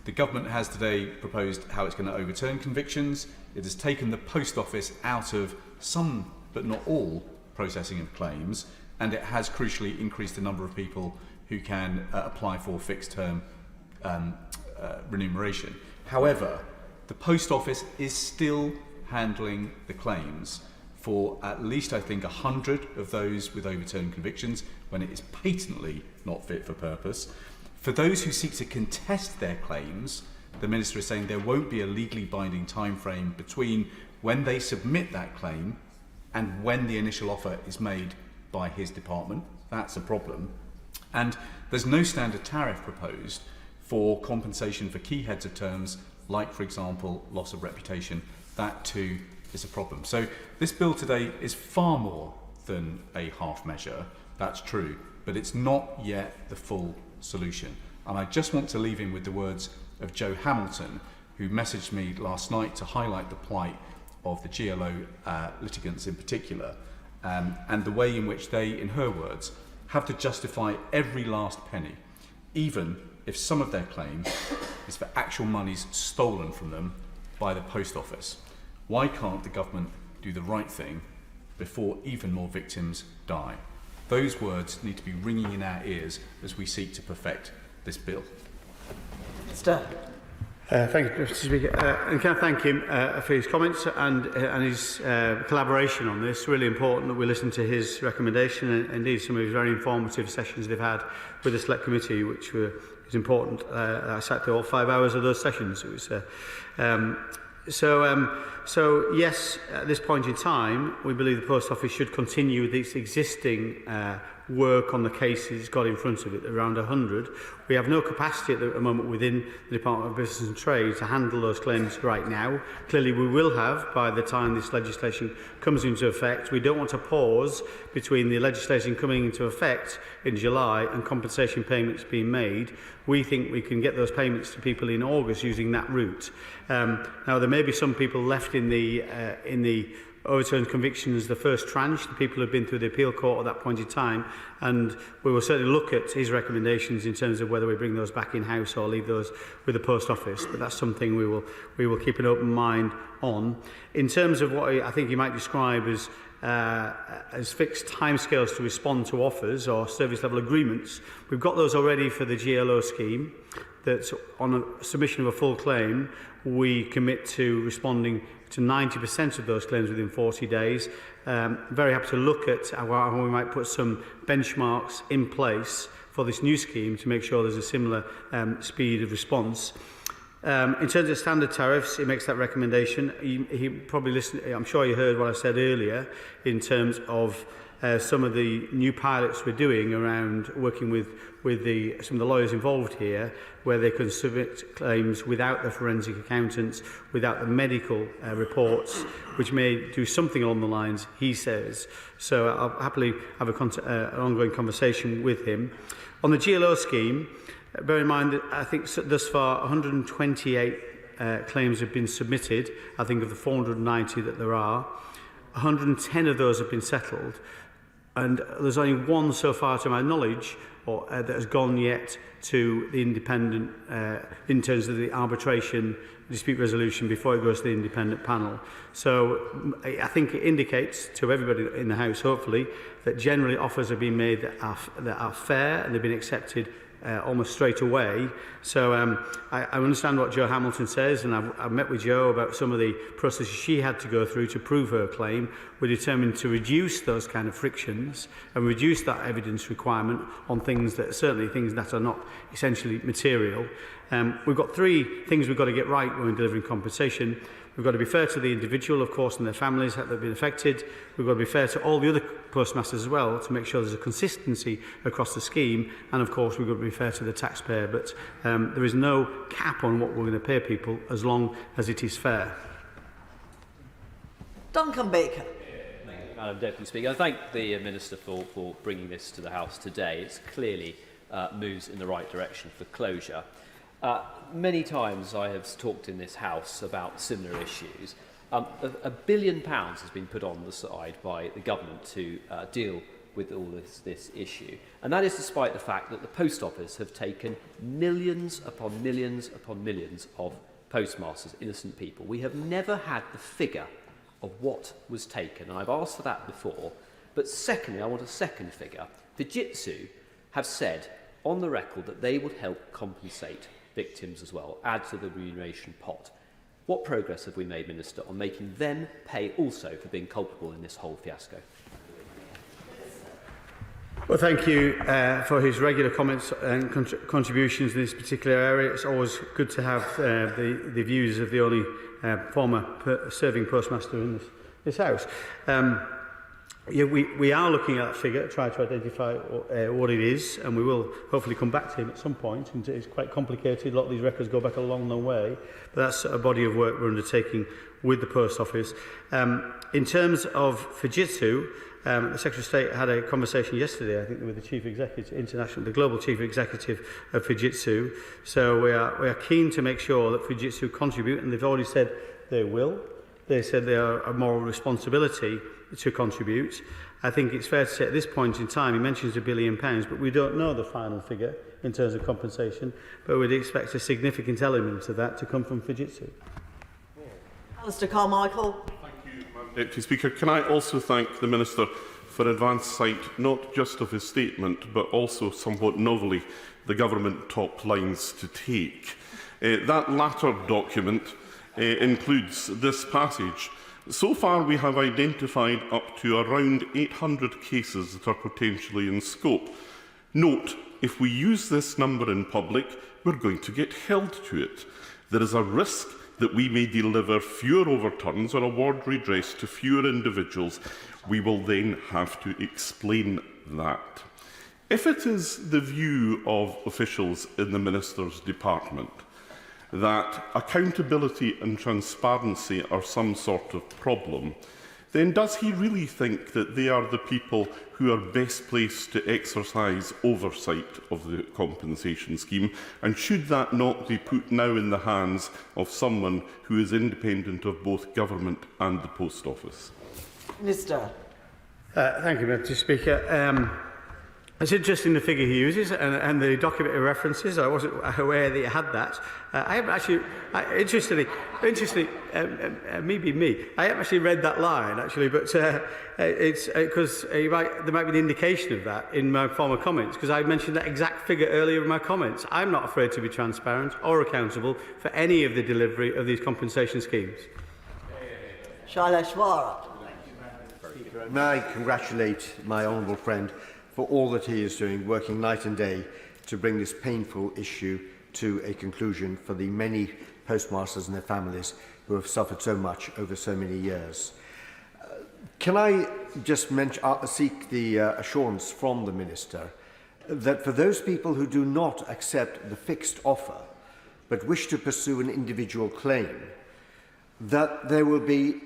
Speaker 8: The government has today proposed how it's going to overturn convictions. It has taken the Post Office out of some, but not all, processing of claims, and it has crucially increased the number of people who can apply for fixed-term remuneration. However, the Post Office is still handling the claims for at least, I think, 100 of those with overturned convictions when it is patently not fit for purpose. For those who seek to contest their claims, the Minister is saying there won't be a legally binding timeframe between when they submit that claim and when the initial offer is made by his department. That's a problem. And there's no standard tariff proposed for compensation for key heads of terms, like, for example, loss of reputation. That too is a problem. So this bill today is far more than a half measure, that's true, but it's not yet the full solution. And I just want to leave him with the words of Joe Hamilton, who messaged me last night to highlight the plight of the GLO litigants in particular, and the way in which they, in her words, have to justify every last penny, even if some of their claim is for actual monies stolen from them by the Post Office. Why can't the government do the right thing before even more victims die? Those words need to be ringing in our ears as we seek to perfect this bill.
Speaker 3: Minister.
Speaker 2: Thank you, Mr. Speaker. And can I thank him for his comments and his collaboration on this. Really important that we listen to his recommendation and indeed some of his very informative sessions they've had with the Select Committee, which was important. I sat through all 5 hours of those sessions. It was So yes, at this point in time, we believe the Post Office should continue with its existing work on the cases it's got in front of it, around 100. We have no capacity at the moment within the Department of Business and Trade to handle those claims right now. Clearly we will have by the time this legislation comes into effect. We don't want to pause between the legislation coming into effect in July and compensation payments being made. We think we can get those payments to people in August using that route. Now there may be some people left in the overturned convictions, the first tranche, the people who have been through the appeal court at that point in time, and we will certainly look at his recommendations in terms of whether we bring those back in-house or leave those with the Post Office, but that's something we will keep an open mind on. In terms of what I think you might describe as has fixed timescales to respond to offers or service level agreements. We've got those already for the GLO scheme. That on a submission of a full claim, we commit to responding to 90% of those claims within 40 days. Very happy to look at how we might put some benchmarks in place for this new scheme to make sure there's a similar speed of response. In terms of standard tariffs, he makes that recommendation. He probably listened. I'm sure you heard what I said earlier in terms of some of the new pilots we're doing around working with some of the lawyers involved here, where they can submit claims without the forensic accountants, without the medical reports, which may do something along the lines he says. So I'll happily have an ongoing conversation with him. On the GLO scheme, bear in mind that I think thus far 128 claims have been submitted. I think of the 490 that there are, 110 of those have been settled. And there's only one so far, to my knowledge, that has gone yet to the independent, in terms of the arbitration dispute resolution before it goes to the independent panel. So I think it indicates to everybody in the House, hopefully, that generally offers have been made that are fair and they've been accepted almost straight away. So I understand what Jo Hamilton says, and I've met with Jo about some of the processes she had to go through to prove her claim. We're determined to reduce those kind of frictions and reduce that evidence requirement on things that are not essentially material. We've got three things we've got to get right when we're delivering compensation. We've got to be fair to the individual, of course, and their families that have been affected. We've got to be fair to all the other postmasters as well to make sure there's a consistency across the scheme. And, of course, we've got to be fair to the taxpayer. But there is no cap on what we're going to pay people as long as it is fair.
Speaker 3: Duncan Baker.
Speaker 11: Madam Deputy Speaker, I thank the Minister for bringing this to the House today. It clearly moves in the right direction for closure. Many times I have talked in this House about similar issues. £1 billion has been put on the side by the government to deal with all this issue. And that is despite the fact that the Post Office have taken millions upon millions upon millions of postmasters, innocent people. We have never had the figure of what was taken, and I've asked for that before. But secondly, I want a second figure. Fujitsu have said on the record that they would help compensate victims as well, add to the remuneration pot. What progress have we made, Minister, on making them pay also for being culpable in this whole fiasco?
Speaker 2: Well, thank you for his regular comments and contributions in this particular area. It's always good to have the views of the only former serving postmaster in this House. Yeah, we are looking at that figure, try to identify what it is, and we will hopefully come back to him at some point. And it's quite complicated. A lot of these records go back a long way, but that's a body of work we're undertaking with the Post Office. In terms of Fujitsu, the Secretary of State had a conversation yesterday, I think, with the Chief Executive, the Global Chief Executive of Fujitsu. So we are keen to make sure that Fujitsu contribute, and they've already said they will. They said they are a moral responsibility to contribute. I think it's fair to say at this point in time, he mentions £1 billion, but we don't know the final figure in terms of compensation, but we'd expect a significant element of that to come from Fujitsu.
Speaker 3: Alistair Carmichael.
Speaker 12: Thank you, Madam Deputy Speaker. Can I also thank the Minister for advance sight, not just of his statement, but also somewhat novelly, the government top lines to take. That latter document includes this passage. So far, we have identified up to around 800 cases that are potentially in scope. Note, if we use this number in public, we're going to get held to it. There is a risk that we may deliver fewer overturns or award redress to fewer individuals. We will then have to explain that. If it is the view of officials in the Minister's department that accountability and transparency are some sort of problem, then does he really think that they are the people who are best placed to exercise oversight of the compensation scheme? And should that not be put now in the hands of someone who is independent of both government and the Post Office?
Speaker 3: Minister.
Speaker 2: Thank you, Mr. Speaker. It's interesting the figure he uses and the documentary references. I wasn't aware that he had that. I haven't actually, interestingly, I haven't actually read that line actually, but it's because there might be an indication of that in my former comments, because I mentioned that exact figure earlier in my comments. I'm not afraid to be transparent or accountable for any of the delivery of these compensation schemes.
Speaker 3: Shailesh Vara.
Speaker 14: May I congratulate my honourable friend for all that he is doing, working night and day to bring this painful issue to a conclusion for the many postmasters and their families who have suffered so much over so many years. Can I just seek the assurance from the Minister that for those people who do not accept the fixed offer but wish to pursue an individual claim, that there will be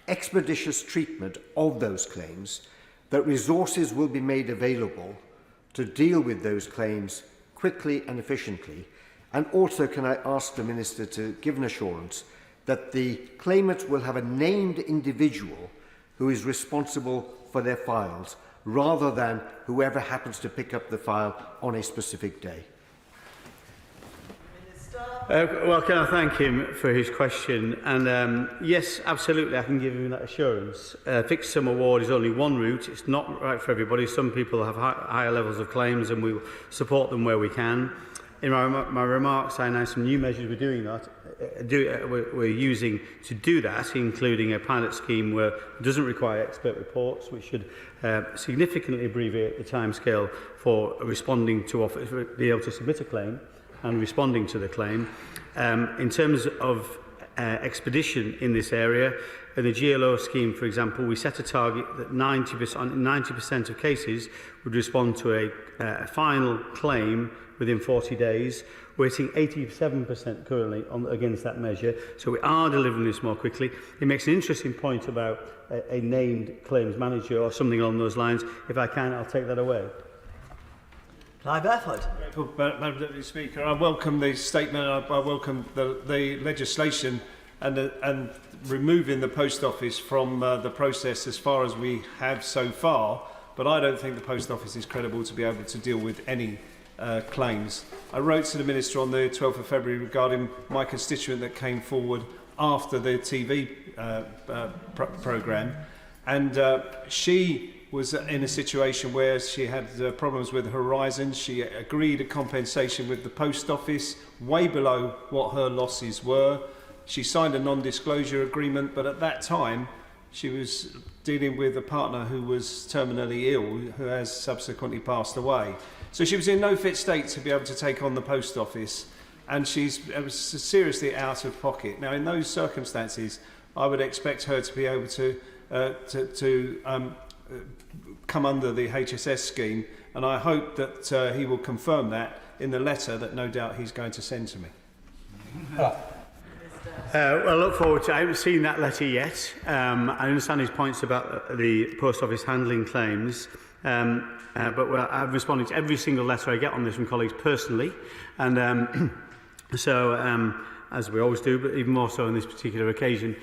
Speaker 14: expeditious treatment of those claims, that resources will be made available to deal with those claims quickly and efficiently? And also, can I ask the Minister to give an assurance that the claimant will have a named individual who is responsible for their files, rather than whoever happens to pick up the file on a specific day?
Speaker 2: Well, can I thank him for his question? And yes, absolutely, I can give him that assurance. Fixed sum award is only one route. It's not right for everybody. Some people have higher levels of claims, and we will support them where we can. In my remarks, I announced some new measures we're doing that. We're using to do that, including a pilot scheme where it doesn't require expert reports, which should significantly abbreviate the timescale for responding to offer, be able to submit a claim and responding to the claim. In terms of expedition in this area, in the GLO scheme, for example, we set a target that 90% of cases would respond to a final claim within 40 days. We're hitting 87% currently against that measure, so we are delivering this more quickly. It makes an interesting point about a named claims manager or something along those lines. If I can, I'll take that away.
Speaker 3: Clive Efford.
Speaker 13: Madam Deputy Speaker, I welcome the statement. I welcome the legislation and removing the Post Office from the process as far as we have so far. But I don't think the Post Office is credible to be able to deal with any claims. I wrote to the Minister on the 12th of February regarding my constituent that came forward after the TV programme, and she was in a situation where she had problems with Horizon. She agreed a compensation with the Post Office way below what her losses were. She signed a non-disclosure agreement, but at that time she was dealing with a partner who was terminally ill, who has subsequently passed away. So she was in no fit state to be able to take on the Post Office, and she was seriously out of pocket. Now, in those circumstances, I would expect her to be able to come under the HSS scheme, and I hope that he will confirm that in the letter that no doubt he's going to send to me.
Speaker 2: Well, I look forward to. I haven't seen that letter yet. I understand his points about the Post Office handling claims, but I've responded to every single letter I get on this from colleagues personally, and as we always do, but even more so on this particular occasion.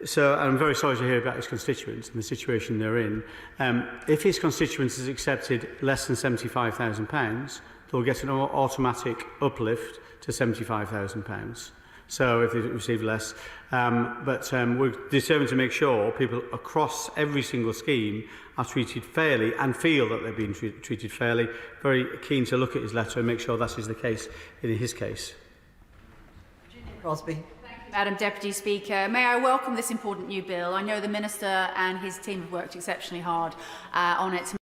Speaker 2: So I'm very sorry to hear about his constituents and the situation they're in. If his constituents has accepted less than £75,000, they'll get an automatic uplift to £75,000. So if they receive less, we're determined to make sure people across every single scheme are treated fairly and feel that they're being treated fairly. Very keen to look at his letter and make sure that is the case in his case.
Speaker 3: Crosby.
Speaker 15: Madam Deputy Speaker, may I welcome this important new bill. I know the Minister and his team have worked exceptionally hard on it to